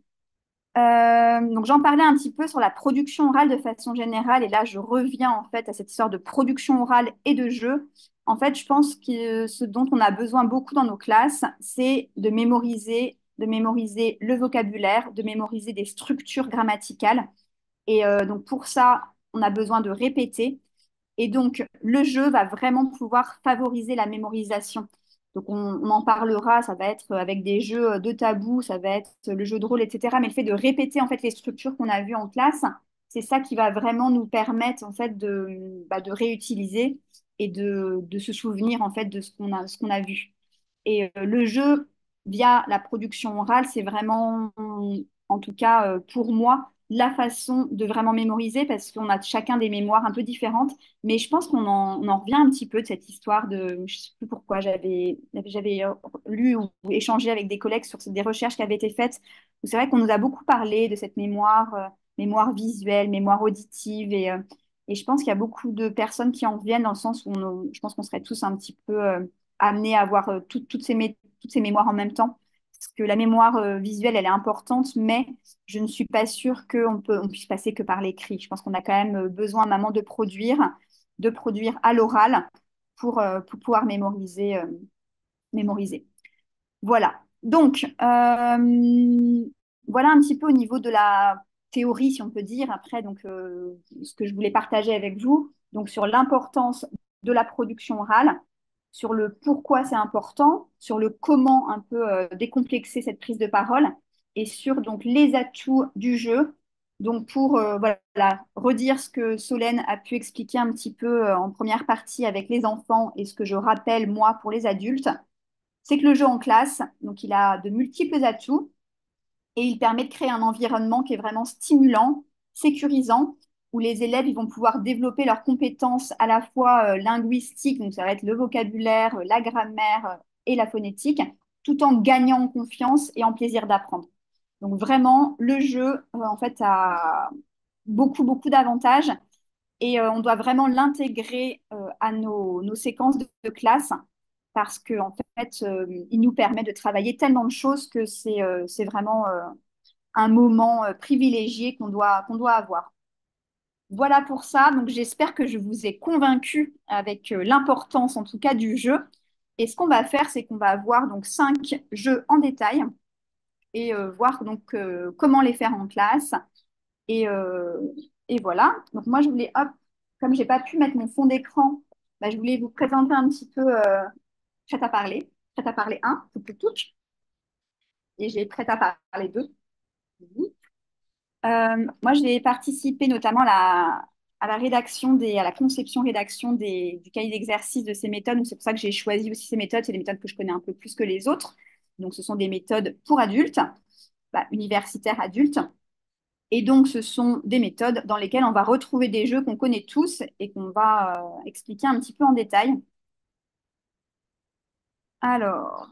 Donc j'en parlais un petit peu sur la production orale de façon générale, et là je reviens en fait à cette histoire de production orale et de jeu. En fait, je pense que ce dont on a besoin beaucoup dans nos classes, c'est de mémoriser le vocabulaire, de mémoriser des structures grammaticales. Et donc pour ça, on a besoin de répéter. Et donc, le jeu va vraiment pouvoir favoriser la mémorisation. Donc, on en parlera, ça va être avec des jeux de tabou, ça va être le jeu de rôle, etc. Mais le fait de répéter en fait les structures qu'on a vues en classe, c'est ça qui va vraiment nous permettre en fait de réutiliser et de se souvenir en fait de ce qu'on a vu. Et le jeu, via la production orale, c'est vraiment, en tout cas pour moi, la façon de vraiment mémoriser parce qu'on a chacun des mémoires un peu différentes. Mais je pense on en revient un petit peu de cette histoire de, je sais plus pourquoi, j'avais lu ou échangé avec des collègues sur des recherches qui avaient été faites. Où c'est vrai qu'on nous a beaucoup parlé de cette mémoire, mémoire visuelle, mémoire auditive. Et je pense qu'il y a beaucoup de personnes qui en reviennent dans le sens où je pense qu'on serait tous un petit peu amenés à avoir toutes ces mémoires en même temps. Parce que la mémoire visuelle, elle est importante, mais je ne suis pas sûre on puisse passer que par l'écrit. Je pense qu'on a quand même besoin à un moment de produire à l'oral pour pouvoir mémoriser. Voilà. Donc, voilà un petit peu au niveau de la théorie, si on peut dire. Après, donc, ce que je voulais partager avec vous, donc sur l'importance de la production orale, sur le pourquoi c'est important, sur le comment un peu décomplexer cette prise de parole, et sur donc les atouts du jeu. Donc pour voilà, redire ce que Solène a pu expliquer un petit peu en première partie avec les enfants et ce que je rappelle moi pour les adultes, c'est que le jeu en classe, donc il a de multiples atouts et il permet de créer un environnement qui est vraiment stimulant, sécurisant, où les élèves ils vont pouvoir développer leurs compétences à la fois linguistiques, donc ça va être le vocabulaire, la grammaire et la phonétique, tout en gagnant en confiance et en plaisir d'apprendre. Donc vraiment, le jeu, en fait, a beaucoup d'avantages et on doit vraiment l'intégrer à nos séquences de classe parce qu'en en fait, il nous permet de travailler tellement de choses que c'est vraiment un moment privilégié qu'on doit avoir. Voilà pour ça. Donc, j'espère que je vous ai convaincu avec l'importance, en tout cas, du jeu. Et ce qu'on va faire, c'est qu'on va voir donc 5 jeux en détail et voir donc comment les faire en classe. Et, euh, et voilà. Donc, moi, je voulais, hop, comme j'ai pas pu mettre mon fond d'écran, bah, je voulais vous présenter un petit peu Prête à parler. Prête à parler un, tout. Et j'ai Prête à parler 2. Moi, j'ai participé notamment à la rédaction à la conception-rédaction du cahier d'exercice de ces méthodes. Donc, c'est pour ça que j'ai choisi aussi ces méthodes. C'est des méthodes que je connais un peu plus que les autres. Donc, ce sont des méthodes pour adultes, bah, universitaires adultes. Et donc, ce sont des méthodes dans lesquelles on va retrouver des jeux qu'on connaît tous et qu'on va expliquer un petit peu en détail. Alors,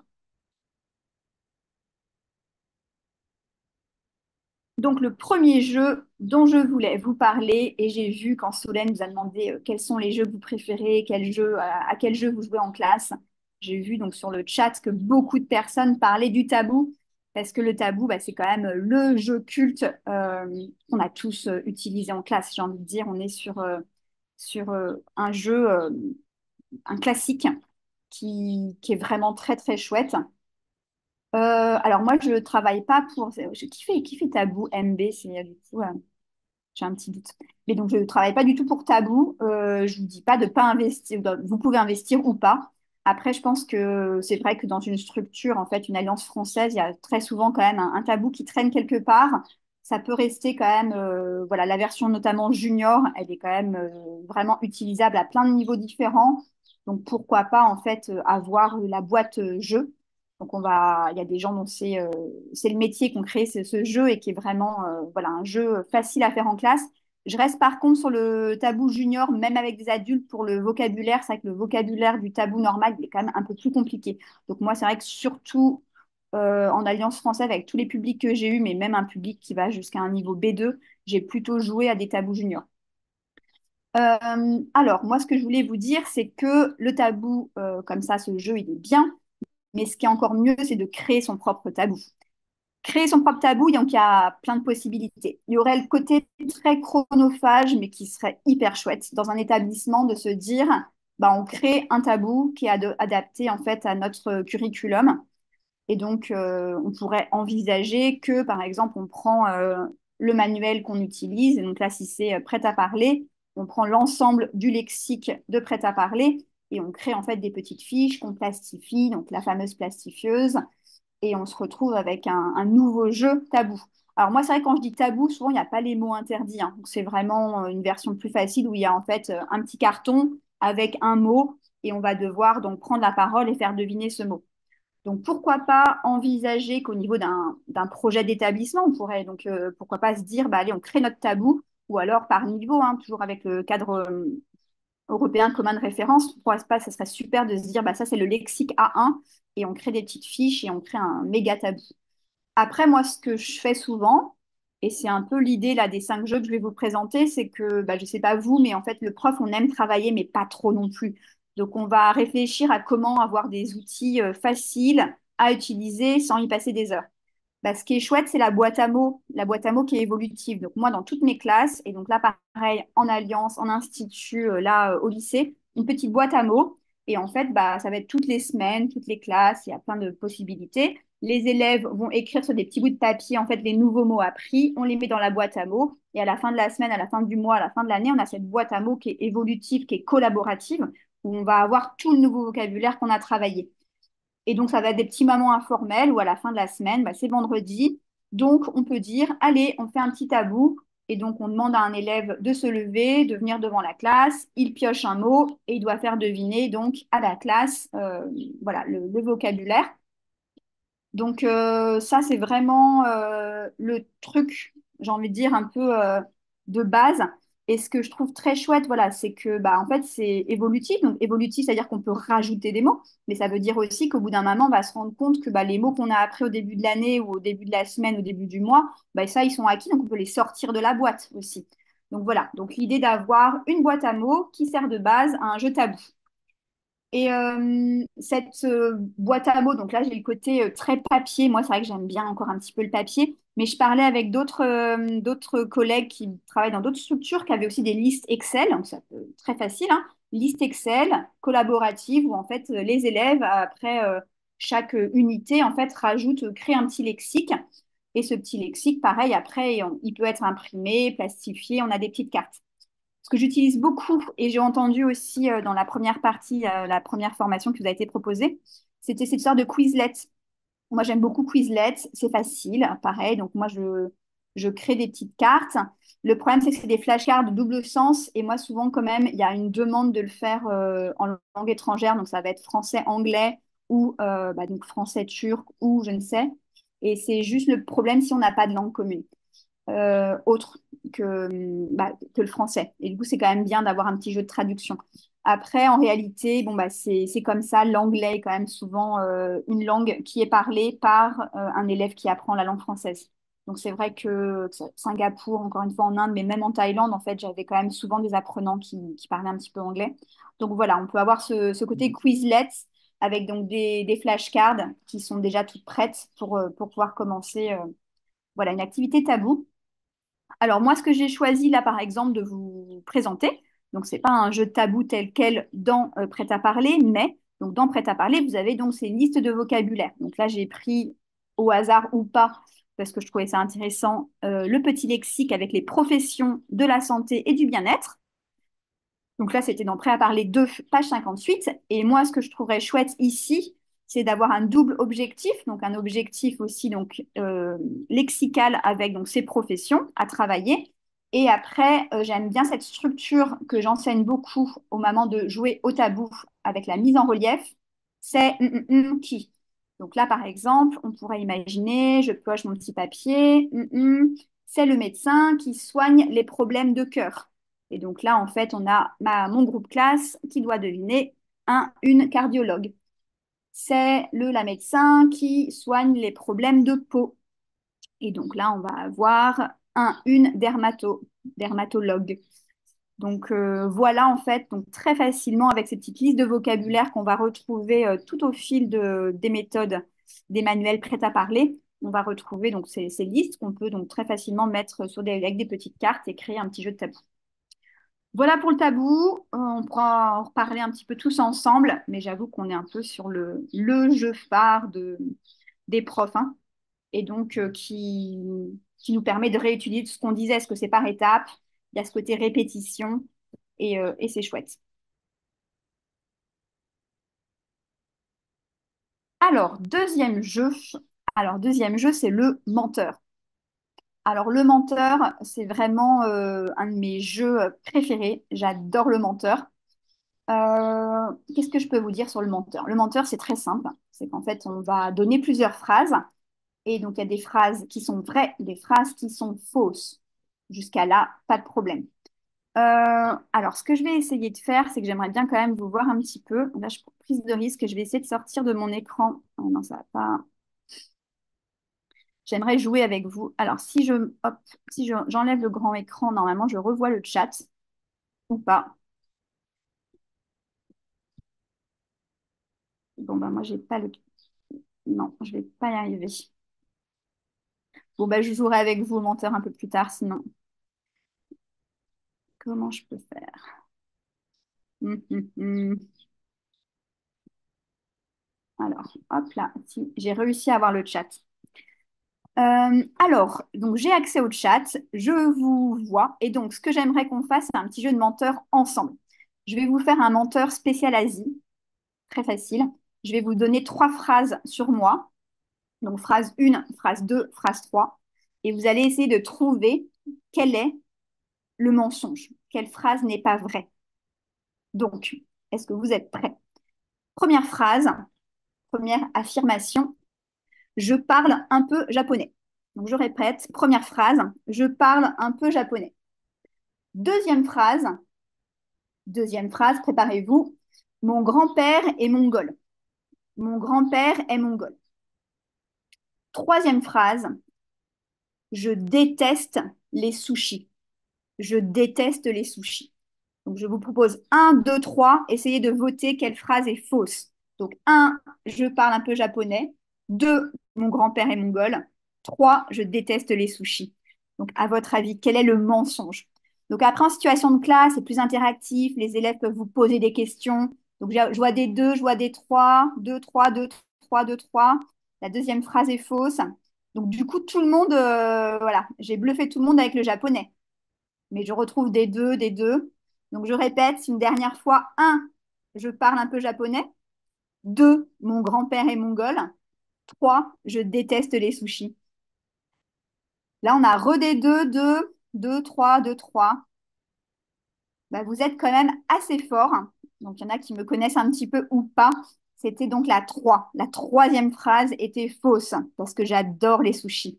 donc, le premier jeu dont je voulais vous parler, et j'ai vu quand Solène vous a demandé quels sont les jeux que vous préférez, à quel jeu vous jouez en classe, j'ai vu donc sur le chat que beaucoup de personnes parlaient du tabou, parce que le tabou, bah, c'est quand même le jeu culte qu'on a tous utilisé en classe. J'ai envie de dire, on est sur un jeu, un classique qui est vraiment très chouette. Alors moi, je travaille pas pour. Qui fait Tabou MB? C'est du coup, j'ai un petit doute. Mais donc, je ne travaille pas du tout pour Tabou. Je vous dis pas de pas investir. Vous pouvez investir ou pas. Après, je pense que c'est vrai que dans une structure, en fait, une alliance française, il y a très souvent quand même un tabou qui traîne quelque part. Ça peut rester quand même, voilà, la version notamment junior, elle est quand même vraiment utilisable à plein de niveaux différents. Donc, pourquoi pas, en fait, avoir la boîte jeu. Donc, il y a des gens dont c'est le métier qui ont créé ce jeu et qui est vraiment, voilà, un jeu facile à faire en classe. Je reste par contre sur le tabou junior, même avec des adultes, pour le vocabulaire. C'est vrai que le vocabulaire du tabou normal, il est quand même un peu plus compliqué. Donc moi, c'est vrai que surtout en Alliance française, avec tous les publics que j'ai eus, mais même un public qui va jusqu'à un niveau B2, j'ai plutôt joué à des tabous juniors. Alors, moi, ce que je voulais vous dire, c'est que le tabou, comme ça, ce jeu, il est bien, Mais ce qui est encore mieux, c'est de créer son propre tabou. Créer son propre tabou, donc il y a plein de possibilités. Il y aurait le côté très chronophage, mais qui serait hyper chouette dans un établissement de se dire, bah, on crée un tabou qui est adapté en fait à notre curriculum. Et donc, on pourrait envisager que, par exemple, on prend le manuel qu'on utilise. Et donc là, si c'est prêt à parler, on prend l'ensemble du lexique de prêt à parler et on crée en fait des petites fiches qu'on plastifie, donc la fameuse plastifieuse, et on se retrouve avec un nouveau jeu tabou. Alors moi, c'est vrai, quand je dis tabou, souvent, il n'y a pas les mots interdits, hein. Donc, c'est vraiment une version plus facile où il y a en fait un petit carton avec un mot et on va devoir donc prendre la parole et faire deviner ce mot. Donc, pourquoi pas envisager qu'au niveau d'un projet d'établissement, on pourrait donc, pourquoi pas se dire, bah, allez, on crée notre tabou, ou alors par niveau, hein, toujours avec le cadre européen commun de référence, pourquoi pas, ça serait super de se dire, bah, ça, c'est le lexique A1, et on crée des petites fiches et on crée un méga tabou. Après, moi, ce que je fais souvent, et c'est un peu l'idée là des 5 jeux que je vais vous présenter, c'est que, bah, je sais pas vous, mais en fait, le prof, on aime travailler, mais pas trop non plus. Donc, on va réfléchir à comment avoir des outils faciles à utiliser sans y passer des heures. Bah, ce qui est chouette, c'est la boîte à mots qui est évolutive. Donc, moi, dans toutes mes classes, et donc là, pareil, en alliance, en institut, là, au lycée, une petite boîte à mots. Et en fait, bah, ça va être toutes les semaines, toutes les classes, il y a plein de possibilités. Les élèves vont écrire sur des petits bouts de papier, en fait, les nouveaux mots appris. On les met dans la boîte à mots. Et à la fin de la semaine, à la fin du mois, à la fin de l'année, on a cette boîte à mots qui est évolutive, qui est collaborative, où on va avoir tout le nouveau vocabulaire qu'on a travaillé. Et donc, ça va être des petits moments informels où à la fin de la semaine, bah, c'est vendredi. Donc, on peut dire, allez, on fait un petit tabou. Et donc, on demande à un élève de se lever, de venir devant la classe. Il pioche un mot et il doit faire deviner donc à la classe voilà, le vocabulaire. Donc ça, c'est vraiment le truc, j'ai envie de dire, un peu de base. Et ce que je trouve très chouette, voilà, c'est que bah, en fait, c'est évolutif. Donc évolutif, c'est-à-dire qu'on peut rajouter des mots, mais ça veut dire aussi qu'au bout d'un moment, on va se rendre compte que bah, les mots qu'on a appris au début de l'année ou au début de la semaine, au début du mois, bah, ça, ils sont acquis, donc on peut les sortir de la boîte aussi. Donc voilà, donc l'idée d'avoir une boîte à mots qui sert de base à un jeu tabou. Et cette boîte à mots, donc là j'ai le côté très papier. Moi, c'est vrai que j'aime bien encore un petit peu le papier, mais je parlais avec d'autres collègues qui travaillent dans d'autres structures qui avaient aussi des listes Excel, donc ça peut très facile, hein, liste Excel collaborative où en fait les élèves après chaque unité en fait rajoutent, créent un petit lexique. Et ce petit lexique, pareil, après il peut être imprimé, plastifié. On a des petites cartes. Ce que j'utilise beaucoup, et j'ai entendu aussi dans la première partie, la première formation qui vous a été proposée, c'était cette sorte de Quizlet. Moi, j'aime beaucoup Quizlet, c'est facile, pareil. Donc, moi, je crée des petites cartes. Le problème, c'est que c'est des flashcards de double sens. Et moi, souvent, quand même, il y a une demande de le faire en langue étrangère. Donc, ça va être français-anglais ou bah, donc français-turc ou je ne sais. Et c'est juste le problème si on n'a pas de langue commune autre que le français. Et du coup, c'est quand même bien d'avoir un petit jeu de traduction. Après, en réalité, bon, bah, c'est comme ça. L'anglais est quand même souvent une langue qui est parlée par un élève qui apprend la langue française. Donc, c'est vrai que Singapour, encore une fois en Inde, mais même en Thaïlande, en fait, j'avais quand même souvent des apprenants qui parlaient un petit peu anglais. Donc, voilà, on peut avoir ce côté Quizlet avec donc des flashcards qui sont déjà toutes prêtes pour pouvoir commencer voilà, une activité tabou. Alors moi, ce que j'ai choisi là, par exemple, de vous présenter, donc c'est pas un jeu tabou tel quel dans Prêt-à-parler, mais donc dans Prêt-à-parler, vous avez donc ces listes de vocabulaire. Donc là, j'ai pris au hasard ou pas, parce que je trouvais ça intéressant, le petit lexique avec les professions de la santé et du bien-être. Donc là, c'était dans Prêt à parler 2, page 58. Et moi, ce que je trouverais chouette ici, c'est d'avoir un double objectif, donc un objectif aussi donc lexical avec donc ses professions à travailler. Et après, j'aime bien cette structure que j'enseigne beaucoup au moment de jouer au tabou avec la mise en relief. C'est qui. Donc là, par exemple, on pourrait imaginer, je poche mon petit papier, c'est le médecin qui soigne les problèmes de cœur. Et donc là, en fait, on a mon groupe classe qui doit deviner une cardiologue. C'est la médecin qui soigne les problèmes de peau. Et donc là, on va avoir une dermatologue. Donc voilà en fait, donc très facilement avec ces petites listes de vocabulaire qu'on va retrouver tout au fil des méthodes des manuels prêts à parler, on va retrouver donc ces listes qu'on peut donc très facilement mettre avec des petites cartes et créer un petit jeu de tabou. Voilà pour le tabou. On pourra en reparler un petit peu tous ensemble, mais j'avoue qu'on est un peu sur le jeu phare des profs, hein, et donc qui nous permet de réétudier tout ce qu'on disait, ce que c'est par étapes. Il y a ce côté répétition et c'est chouette. Alors, deuxième jeu. Alors, deuxième jeu, c'est le menteur. Alors, le menteur, c'est vraiment un de mes jeux préférés. J'adore le menteur. Qu'est-ce que je peux vous dire sur le menteur? Le menteur, c'est très simple. C'est qu'en fait, on va donner plusieurs phrases. Et donc, il y a des phrases qui sont vraies, des phrases qui sont fausses. Jusqu'à là, pas de problème. Alors, ce que je vais essayer de faire, c'est que j'aimerais bien quand même vous voir un petit peu. Là, je prends prise de risque. Je vais essayer de sortir de mon écran. Oh non, ça va pas. J'aimerais jouer avec vous. Alors, hop, j'enlève le grand écran, normalement, je revois le chat ou pas. Bon, ben, moi, j'ai pas le. Non, je vais pas y arriver. Bon, ben, je jouerai avec vous, menteur, un peu plus tard, sinon. Comment je peux faire? Hum. Alors, hop là, si, j'ai réussi à avoir le chat. Alors, donc j'ai accès au chat, je vous vois, et donc ce que j'aimerais qu'on fasse, c'est un petit jeu de menteur ensemble. Je vais vous faire un menteur spécial Asie, très facile. Je vais vous donner 3 phrases sur moi, donc phrase 1, phrase 2, phrase 3, et vous allez essayer de trouver quel est le mensonge, quelle phrase n'est pas vraie. Donc, est-ce que vous êtes prêts? Première phrase, première affirmation, je parle un peu japonais. Donc je répète, première phrase, je parle un peu japonais. Deuxième phrase, préparez-vous, mon grand-père est mongol. Mon grand-père est mongol. Troisième phrase, je déteste les sushis. Je déteste les sushis. Donc je vous propose un, 2, 3, essayez de voter quelle phrase est fausse. Donc 1, je parle un peu japonais. 2, mon grand-père est mongol. 3, je déteste les sushis. Donc à votre avis, quel est le mensonge? Donc après, en situation de classe, c'est plus interactif. Les élèves peuvent vous poser des questions. Donc je vois des 2, je vois des 3, 2, 3, 2, 3, 2, 3. La deuxième phrase est fausse. Donc du coup, tout le monde, voilà, j'ai bluffé tout le monde avec le japonais. Mais je retrouve des 2, des 2. Donc je répète une dernière fois. 1, je parle un peu japonais. 2, mon grand-père est mongol. 3, je déteste les sushis. Là, on a re des 2, 2, 2, 3, 2, 3. Bah, vous êtes quand même assez fort. Donc il y en a qui me connaissent un petit peu ou pas. C'était donc la 3. La troisième phrase était fausse parce que j'adore les sushis.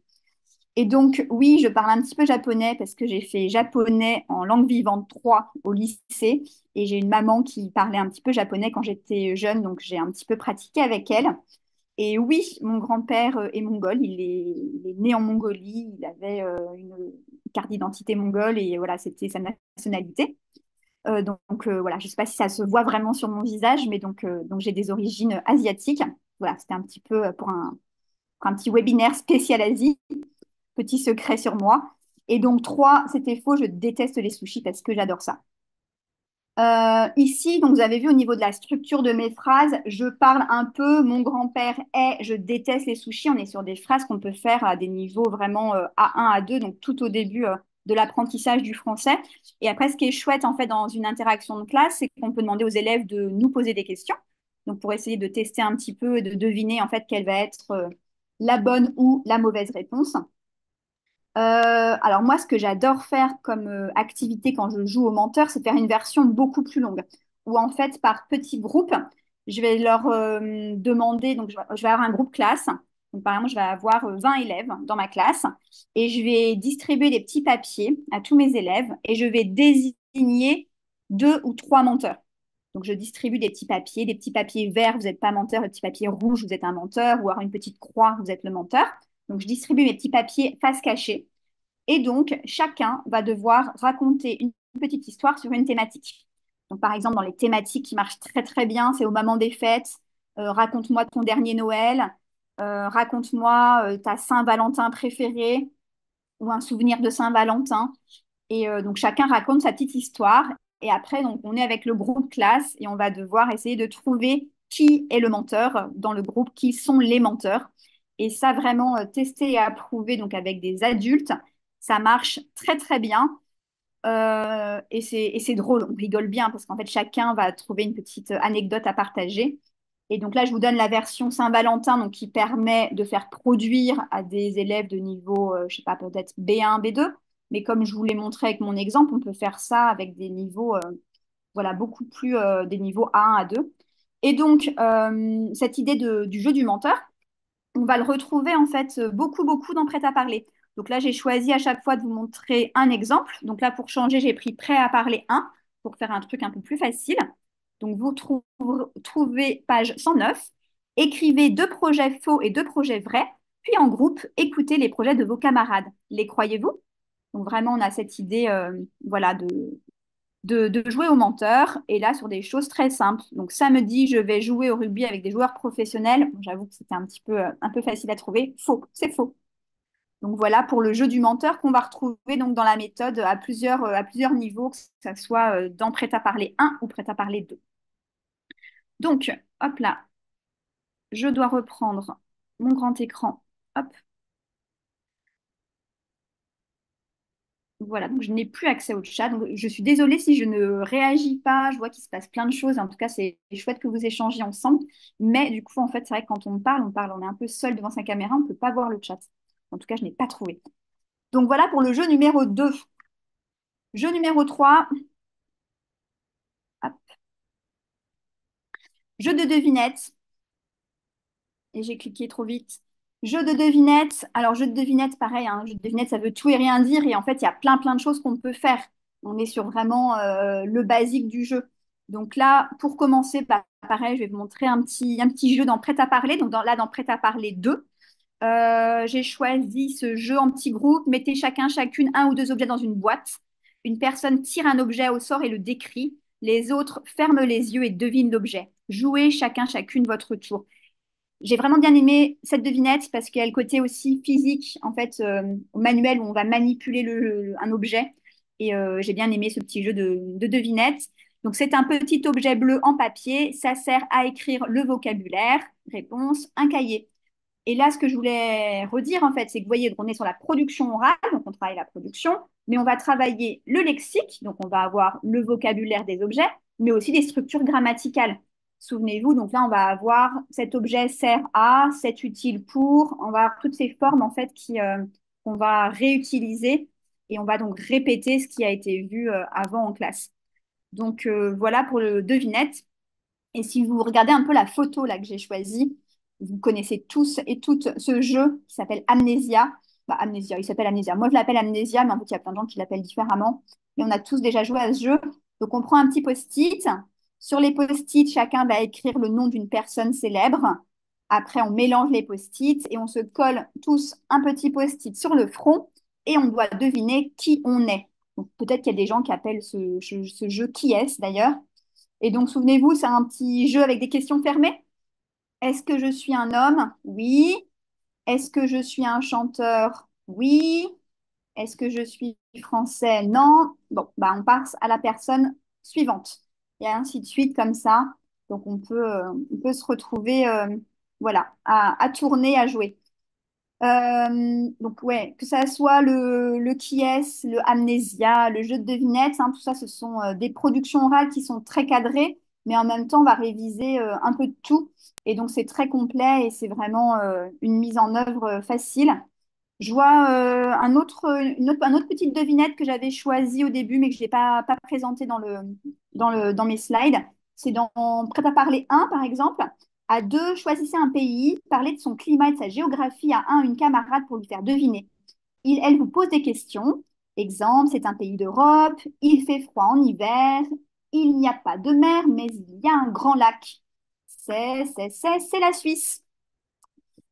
Et donc, oui, je parle un petit peu japonais parce que j'ai fait japonais en langue vivante 3 au lycée. Et j'ai une maman qui parlait un petit peu japonais quand j'étais jeune, donc j'ai un petit peu pratiqué avec elle. Et oui, mon grand-père est mongol, il est né en Mongolie, il avait une carte d'identité mongole et voilà, c'était sa nationalité. Voilà, je ne sais pas si ça se voit vraiment sur mon visage, mais donc j'ai des origines asiatiques. Voilà, c'était un petit peu pour un petit webinaire spécial Asie. Petit secret sur moi. Et donc, 3, c'était faux, je déteste les sushis parce que j'adore ça. Ici, donc vous avez vu au niveau de la structure de mes phrases, je parle un peu, mon grand-père est, je déteste les sushis. On est sur des phrases qu'on peut faire à des niveaux vraiment A1, A2, donc tout au début de l'apprentissage du français. Et après, ce qui est chouette en fait dans une interaction de classe, c'est qu'on peut demander aux élèves de nous poser des questions. Donc pour essayer de tester un petit peu et de deviner en fait quelle va être la bonne ou la mauvaise réponse. Alors moi, ce que j'adore faire comme activité quand je joue au menteur, c'est faire une version beaucoup plus longue, où en fait, par petits groupes, je vais leur demander, donc je vais avoir un groupe classe, donc par exemple, je vais avoir 20 élèves dans ma classe, et je vais distribuer des petits papiers à tous mes élèves, et je vais désigner 2 ou 3 menteurs. Donc je distribue des petits papiers verts, vous n'êtes pas menteur, des petits papiers rouges, vous êtes un menteur, ou alors une petite croix, vous êtes le menteur. Donc je distribue mes petits papiers face cachée. Et donc, chacun va devoir raconter une petite histoire sur une thématique. Donc, par exemple, dans les thématiques qui marchent très très bien, c'est au moment des fêtes, raconte-moi ton dernier Noël, raconte-moi ta Saint-Valentin préférée ou un souvenir de Saint-Valentin. Et donc, chacun raconte sa petite histoire. Et après, donc, on est avec le groupe classe et on va devoir essayer de trouver qui est le menteur dans le groupe, qui sont les menteurs. Et ça, vraiment, tester et approuver donc avec des adultes, ça marche très, très bien. Et c'est drôle, on rigole bien parce qu'en fait, chacun va trouver une petite anecdote à partager. Et donc là, je vous donne la version Saint-Valentin, donc qui permet de faire produire à des élèves de niveau, je sais pas, peut-être B1, B2. Mais comme je vous l'ai montré avec mon exemple, on peut faire ça avec des niveaux, voilà, beaucoup plus des niveaux A1, A2. Et donc, cette idée du jeu du menteur, on va le retrouver en fait beaucoup, beaucoup dans Prêt-à-parler. Donc là, j'ai choisi à chaque fois de vous montrer un exemple. Donc là, pour changer, j'ai pris Prêt-à-parler 1 pour faire un truc un peu plus facile. Donc vous trouvez page 109, écrivez 2 projets faux et 2 projets vrais, puis en groupe, écoutez les projets de vos camarades. Les croyez-vous? Donc vraiment, on a cette idée voilà, de jouer au menteur, et là sur des choses très simples. Donc samedi, je vais jouer au rugby avec des joueurs professionnels. Bon, j'avoue que c'était un peu facile à trouver. Faux, c'est faux. Donc voilà pour le jeu du menteur qu'on va retrouver donc dans la méthode à plusieurs niveaux, que ce soit dans Prêt-à-parler 1 ou Prêt-à-parler 2. Donc, hop là, je dois reprendre mon grand écran. Hop, voilà, donc je n'ai plus accès au chat. Donc je suis désolée si je ne réagis pas. Je vois qu'il se passe plein de choses. En tout cas, c'est chouette que vous échangiez ensemble. Mais du coup, en fait, c'est vrai que quand on parle, on est un peu seul devant sa caméra, on ne peut pas voir le chat. En tout cas, je n'ai pas trouvé. Donc voilà pour le jeu numéro 2. Jeu numéro 3. Hop, jeu de devinettes. Et j'ai cliqué trop vite. Jeu de devinettes. Alors, jeu de devinettes, pareil, hein, jeu de devinettes, ça veut tout et rien dire. Et en fait, il y a plein, plein de choses qu'on peut faire. On est sur vraiment le basique du jeu. Donc là, pour commencer, bah, pareil, je vais vous montrer un petit jeu dans Prêt-à-parler. Donc dans Prêt-à-parler 2. J'ai choisi ce jeu en petits groupes. Mettez chacun, chacune, un ou deux objets dans une boîte. Une personne tire un objet au sort et le décrit. Les autres ferment les yeux et devinent l'objet. Jouez chacun, chacune votre tour. J'ai vraiment bien aimé cette devinette parce qu'il y a le côté aussi physique, en fait, au manuel où on va manipuler un objet. Et j'ai bien aimé ce petit jeu de devinette. Donc, c'est un petit objet bleu en papier. Ça sert à écrire le vocabulaire. Réponse, un cahier. Et là, ce que je voulais redire, en fait, c'est que vous voyez, on est sur la production orale, donc on travaille la production, mais on va travailler le lexique, donc on va avoir le vocabulaire des objets, mais aussi des structures grammaticales. Souvenez-vous, donc là, on va avoir cet objet sert à, c'est utile pour, on va avoir toutes ces formes, en fait, qu'on va réutiliser et on va donc répéter ce qui a été vu avant en classe. Donc voilà pour le devinette. Et si vous regardez un peu la photo là que j'ai choisie, vous connaissez tous et toutes ce jeu qui s'appelle Amnésia. Bah, Amnésia, il s'appelle Amnésia. Moi, je l'appelle Amnésia, mais en fait, il y a plein de gens qui l'appellent différemment. Et on a tous déjà joué à ce jeu. Donc, on prend un petit post-it. Sur les post-it, chacun va écrire le nom d'une personne célèbre. Après, on mélange les post-it et on se colle tous un petit post-it sur le front et on doit deviner qui on est. Donc, peut-être qu'il y a des gens qui appellent ce jeu qui est d'ailleurs. Et donc, souvenez-vous, c'est un petit jeu avec des questions fermées. Est-ce que je suis un homme? Oui. Est-ce que je suis un chanteur? Oui. Est-ce que je suis français? Non. Bon, bah, on passe à la personne suivante. Et ainsi de suite, comme ça. Donc, on peut se retrouver voilà, à tourner, à jouer. Donc ouais, que ça soit le qui est, le amnésia, le jeu de devinettes, hein, tout ça, ce sont des productions orales qui sont très cadrées, mais en même temps, on va réviser un peu de tout. Et donc, c'est très complet et c'est vraiment une mise en œuvre facile. Je vois un autre petite devinette que j'avais choisie au début, mais que je n'ai pas présentée dans mes slides. C'est dans Prêt-à-parler 1, par exemple. À 2, choisissez un pays, parlez de son climat et de sa géographie à une camarade pour lui faire deviner. Elle vous pose des questions. Exemple, c'est un pays d'Europe, il fait froid en hiver, il n'y a pas de mer, mais il y a un grand lac. C'est la Suisse.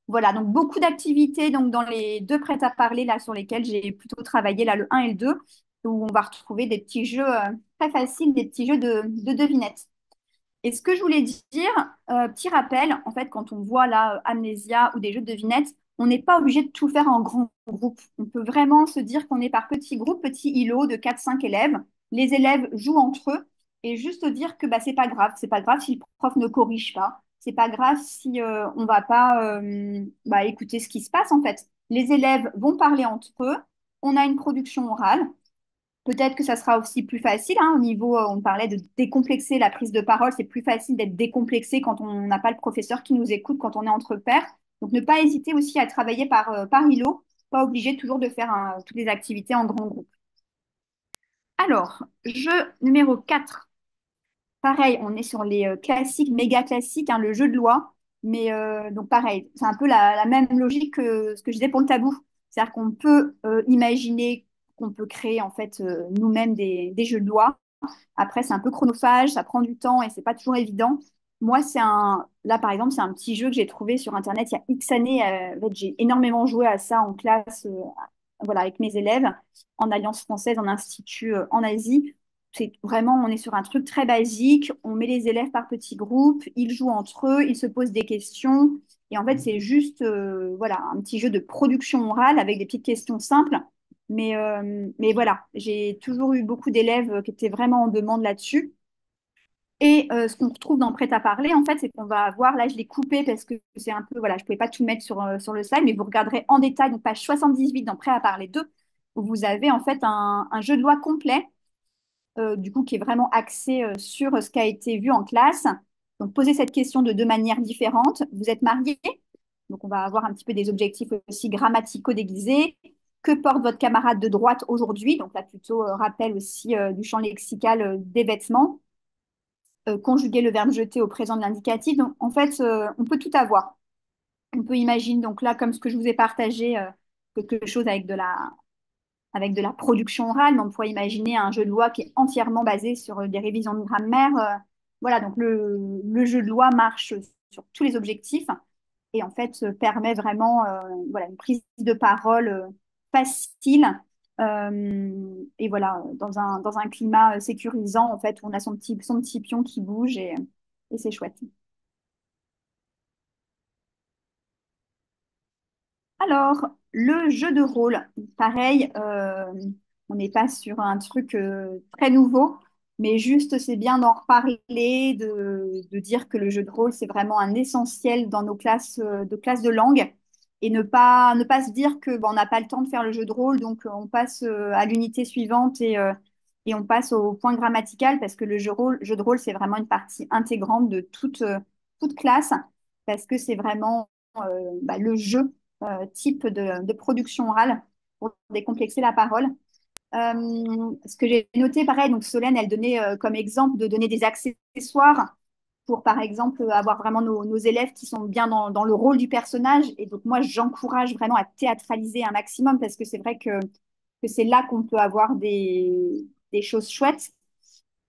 Voilà, donc beaucoup d'activités donc dans les deux prêts à parler là sur lesquels j'ai plutôt travaillé là le un et le 2. où on va retrouver des petits jeux très faciles, des petits jeux de devinettes. Et ce que je voulais dire, petit rappel, en fait, quand on voit là Amnésia ou des jeux de devinettes, on n'est pas obligé de tout faire en grand groupe. On peut vraiment se dire qu'on est par petits groupes, petits îlots de 4, 5 élèves. Les élèves jouent entre eux et juste dire que bah, c'est pas grave. C'est pas grave si le prof ne corrige pas. C'est pas grave si on va pas bah, écouter ce qui se passe en fait. Les élèves vont parler entre eux. On a une production orale. Peut-être que ça sera aussi plus facile, hein, au niveau, on parlait de décomplexer la prise de parole, c'est plus facile d'être décomplexé quand on n'a pas le professeur qui nous écoute, quand on est entre pairs. Donc ne pas hésiter aussi à travailler par îlot, pas obligé toujours de faire toutes les activités en grand groupe. Alors, jeu numéro 4. Pareil, on est sur les classiques, méga classiques, hein, le jeu de loi. Mais donc pareil, c'est un peu la même logique que ce que je disais pour le tabou. C'est-à-dire qu'on peut imaginer qu'on peut créer en fait nous-mêmes des jeux de loi. Après, c'est un peu chronophage, ça prend du temps et c'est pas toujours évident. Moi, là par exemple, c'est un petit jeu que j'ai trouvé sur Internet il y a X années. En fait, j'ai énormément joué à ça en classe, voilà, avec mes élèves, en Alliance française, en institut en Asie. C'est vraiment, on est sur un truc très basique. On met les élèves par petits groupes, ils jouent entre eux, ils se posent des questions. Et en fait, c'est juste, voilà, un petit jeu de production orale avec des petites questions simples. Mais voilà, j'ai toujours eu beaucoup d'élèves qui étaient vraiment en demande là-dessus. Et ce qu'on retrouve dans Prêt à parler, en fait, c'est qu'on va avoir, là je l'ai coupé parce que c'est un peu, voilà, je ne pouvais pas tout mettre sur le slide, mais vous regarderez en détail, donc page 78 dans Prêt à parler 2, où vous avez en fait un jeu de loi complet, du coup, qui est vraiment axé sur ce qui a été vu en classe. Donc, posez cette question de 2 manières différentes. Vous êtes marié, donc on va avoir un petit peu des objectifs aussi grammaticaux déguisés. Que porte votre camarade de droite aujourd'hui? Donc là, plutôt rappel aussi du champ lexical des vêtements. Conjuguer le verbe jeter au présent de l'indicatif. Donc, en fait, on peut tout avoir. On peut imaginer, donc là, comme ce que je vous ai partagé, quelque chose avec de la production orale, mais on pourrait imaginer un jeu de loi qui est entièrement basé sur des révisions de grammaire. Voilà, donc le jeu de loi marche sur tous les objectifs et en fait permet vraiment voilà, une prise de parole facile et voilà, dans un climat sécurisant, en fait, on a son petit pion qui bouge et c'est chouette. Alors, le jeu de rôle, pareil, on n'est pas sur un truc très nouveau, mais juste c'est bien d'en reparler, de dire que le jeu de rôle, c'est vraiment un essentiel dans nos classes de langue, et ne pas se dire que bon, on n'a pas le temps de faire le jeu de rôle, donc on passe à l'unité suivante et on passe au point grammatical, parce que le jeu de rôle, c'est vraiment une partie intégrante de toute classe, parce que c'est vraiment bah, le jeu type de production orale pour décomplexer la parole. Ce que j'ai noté, pareil, donc Solène, elle donnait comme exemple de donner des accessoires pour, par exemple, avoir vraiment nos élèves qui sont bien dans le rôle du personnage. Et donc, moi, j'encourage vraiment à théâtraliser un maximum parce que c'est vrai que c'est là qu'on peut avoir des choses chouettes.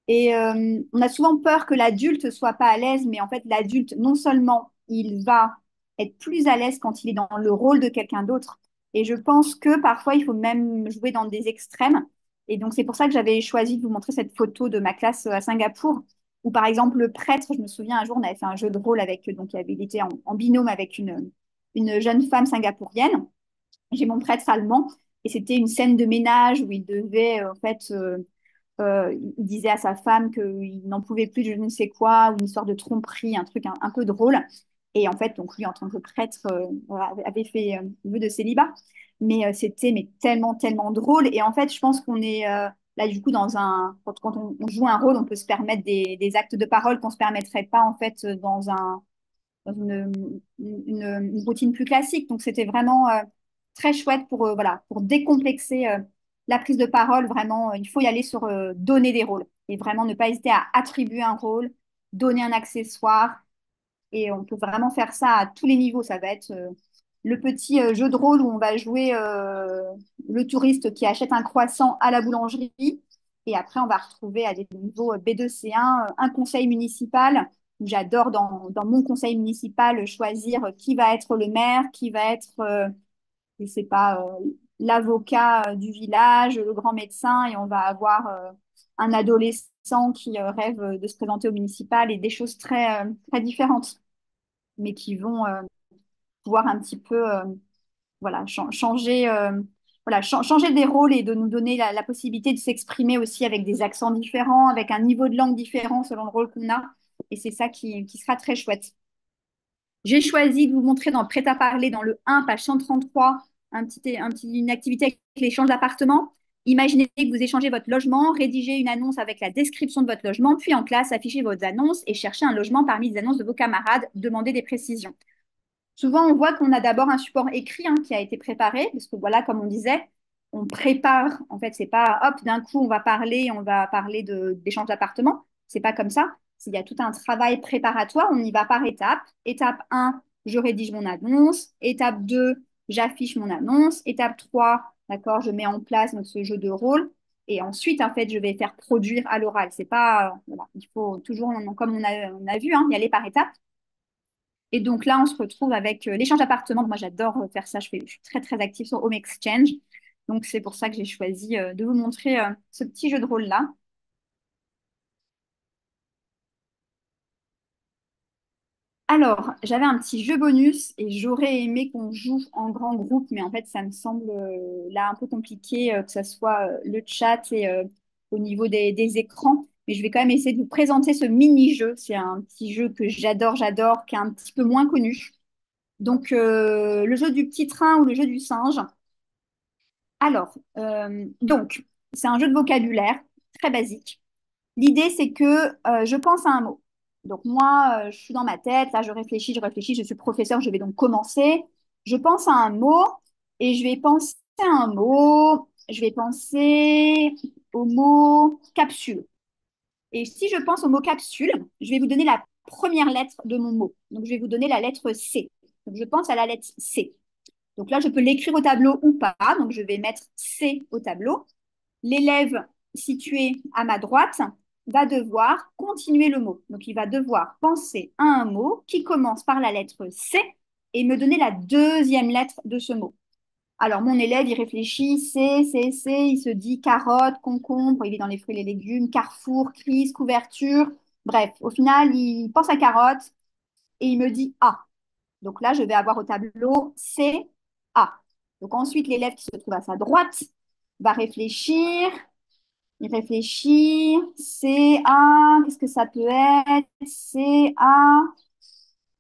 Et on a souvent peur que l'adulte soit pas à l'aise, mais en fait, l'adulte, non seulement il va être plus à l'aise quand il est dans le rôle de quelqu'un d'autre, et je pense que parfois, il faut même jouer dans des extrêmes. Et donc, c'est pour ça que j'avais choisi de vous montrer cette photo de ma classe à Singapour, où par exemple, le prêtre, je me souviens un jour, on avait fait un jeu de rôle avec, donc il était en binôme avec une jeune femme singapourienne. J'ai mon prêtre allemand, et c'était une scène de ménage où il devait, en fait, il disait à sa femme qu'il n'en pouvait plus de je ne sais quoi, ou une sorte de tromperie, un truc un peu drôle. Et en fait, donc lui, en tant que prêtre, voilà, avait fait vœu de célibat. Mais c'était mais tellement, tellement drôle. Et en fait, je pense qu'on est là, du coup, quand on joue un rôle, on peut se permettre des actes de parole qu'on ne se permettrait pas, en fait, dans une routine plus classique. Donc, c'était vraiment très chouette voilà, pour décomplexer la prise de parole. Vraiment, il faut y aller sur donner des rôles et vraiment ne pas hésiter à attribuer un rôle, donner un accessoire. Et on peut vraiment faire ça à tous les niveaux. Ça va être le petit jeu de rôle où on va jouer le touriste qui achète un croissant à la boulangerie. Et après, on va retrouver à des niveaux B2, C1, un conseil municipal. J'adore dans mon conseil municipal choisir qui va être le maire, qui va être, je sais pas, l'avocat du village, le grand médecin, et on va avoir un adolescent qui rêve de se présenter au municipal et des choses très différentes, mais qui vont pouvoir un petit peu voilà, changer, voilà, changer des rôles et de nous donner la possibilité de s'exprimer aussi avec des accents différents, avec un niveau de langue différent selon le rôle qu'on a. Et c'est ça qui sera très chouette. J'ai choisi de vous montrer dans Prêt-à-parler, dans le 1, page 133, une activité avec l'échange d'appartements. Imaginez que vous échangez votre logement, rédigez une annonce avec la description de votre logement, puis en classe, affichez vos annonces et cherchez un logement parmi les annonces de vos camarades, demandez des précisions. Souvent, on voit qu'on a d'abord un support écrit qui a été préparé, parce que voilà, comme on disait, on prépare. En fait, c'est pas hop, d'un coup, on va parler d'échange d'appartements. C'est pas comme ça. Il y a tout un travail préparatoire. On y va par étapes. Étape 1, je rédige mon annonce. Étape 2, j'affiche mon annonce. Étape 3, d'accord, je mets en place donc, ce jeu de rôle. Et ensuite, en fait, je vais faire produire à l'oral. C'est pas, voilà, il faut toujours, comme on a vu, y aller par étapes. Et donc là, on se retrouve avec l'échange d'appartements. Moi, j'adore faire ça. Je suis très, très active sur Home Exchange. Donc, c'est pour ça que j'ai choisi de vous montrer ce petit jeu de rôle-là. Alors, j'avais un petit jeu bonus et j'aurais aimé qu'on joue en grand groupe, mais en fait, ça me semble là un peu compliqué que ce soit le chat et au niveau des écrans. Mais je vais quand même essayer de vous présenter ce mini-jeu. C'est un petit jeu que j'adore, qui est un petit peu moins connu. Donc, le jeu du petit train ou le jeu du singe. Alors, c'est un jeu de vocabulaire très basique. L'idée, c'est que je pense à un mot. Donc, moi, je suis dans ma tête, là, je suis professeur, je vais donc commencer. Je pense à un mot et je vais penser à un mot, je vais penser au mot capsule. Et si je pense au mot capsule, je vais vous donner la première lettre de mon mot. Donc, je vais vous donner la lettre C. Donc, je pense à la lettre C. Donc là, je peux l'écrire au tableau ou pas. Donc, je vais mettre C au tableau. L'élève situé à ma droite va devoir continuer le mot. Donc, il va devoir penser à un mot qui commence par la lettre C et me donner la deuxième lettre de ce mot. Alors, mon élève, il réfléchit, C, il se dit carotte, concombre, il est dans les fruits et les légumes, carrefour, crise, couverture. Bref, au final, il pense à carotte et il me dit A. Donc là, je vais avoir au tableau C, A. Donc ensuite, l'élève qui se trouve à sa droite va réfléchir. Il réfléchit. C, A, qu'est-ce que ça peut être? C, A.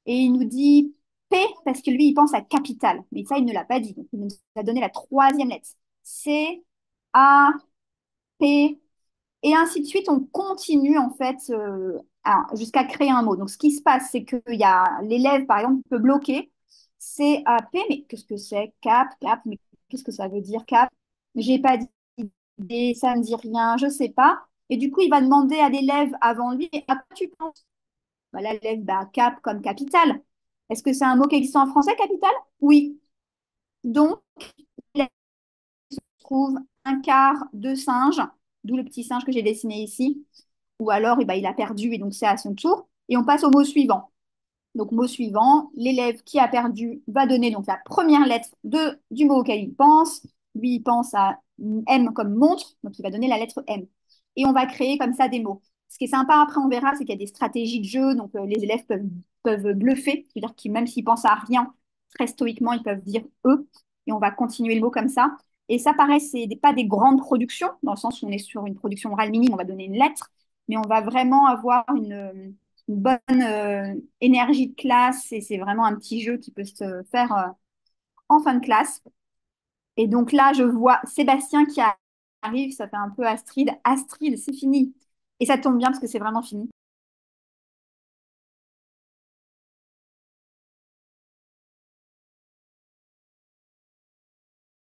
Et il nous dit P parce que lui, il pense à capital. Mais ça, il ne l'a pas dit. Donc, il nous a donné la troisième lettre. C, A, P. Et ainsi de suite, on continue en fait jusqu'à créer un mot. Donc, ce qui se passe, c'est qu'il y a l'élève, par exemple, qui peut bloquer C-A-P, mais qu'est-ce que c'est? Cap, mais qu'est-ce que ça veut dire cap? J'ai pas d'idée, ça ne me dit rien, je sais pas. Et du coup, il va demander à l'élève avant lui, à quoi tu penses? Bah, là, l'élève, bah, cap comme capital. Est-ce que c'est un mot qui existe en français, capital? Oui. Donc, trouve un quart de singe, d'où le petit singe que j'ai dessiné ici, ou alors eh ben, il a perdu et donc c'est à son tour. Et on passe au mot suivant. Donc, mot suivant, l'élève qui a perdu va donner donc la première lettre du mot auquel il pense. Lui, il pense à M comme montre, donc il va donner la lettre M. Et on va créer comme ça des mots. Ce qui est sympa, après, on verra, c'est qu'il y a des stratégies de jeu. Donc, les élèves peuvent bluffer, c'est-à-dire que même s'ils pensent à rien, très stoïquement, ils peuvent dire eux. Et on va continuer le mot comme ça. Et ça, pareil, pas des grandes productions, dans le sens où on est sur une production orale minime, on va donner une lettre, mais on va vraiment avoir une bonne énergie de classe et c'est vraiment un petit jeu qui peut se faire en fin de classe. Et donc là, je vois Sébastien qui arrive, ça fait un peu Astrid. Astrid, c'est fini. Et ça tombe bien parce que c'est vraiment fini.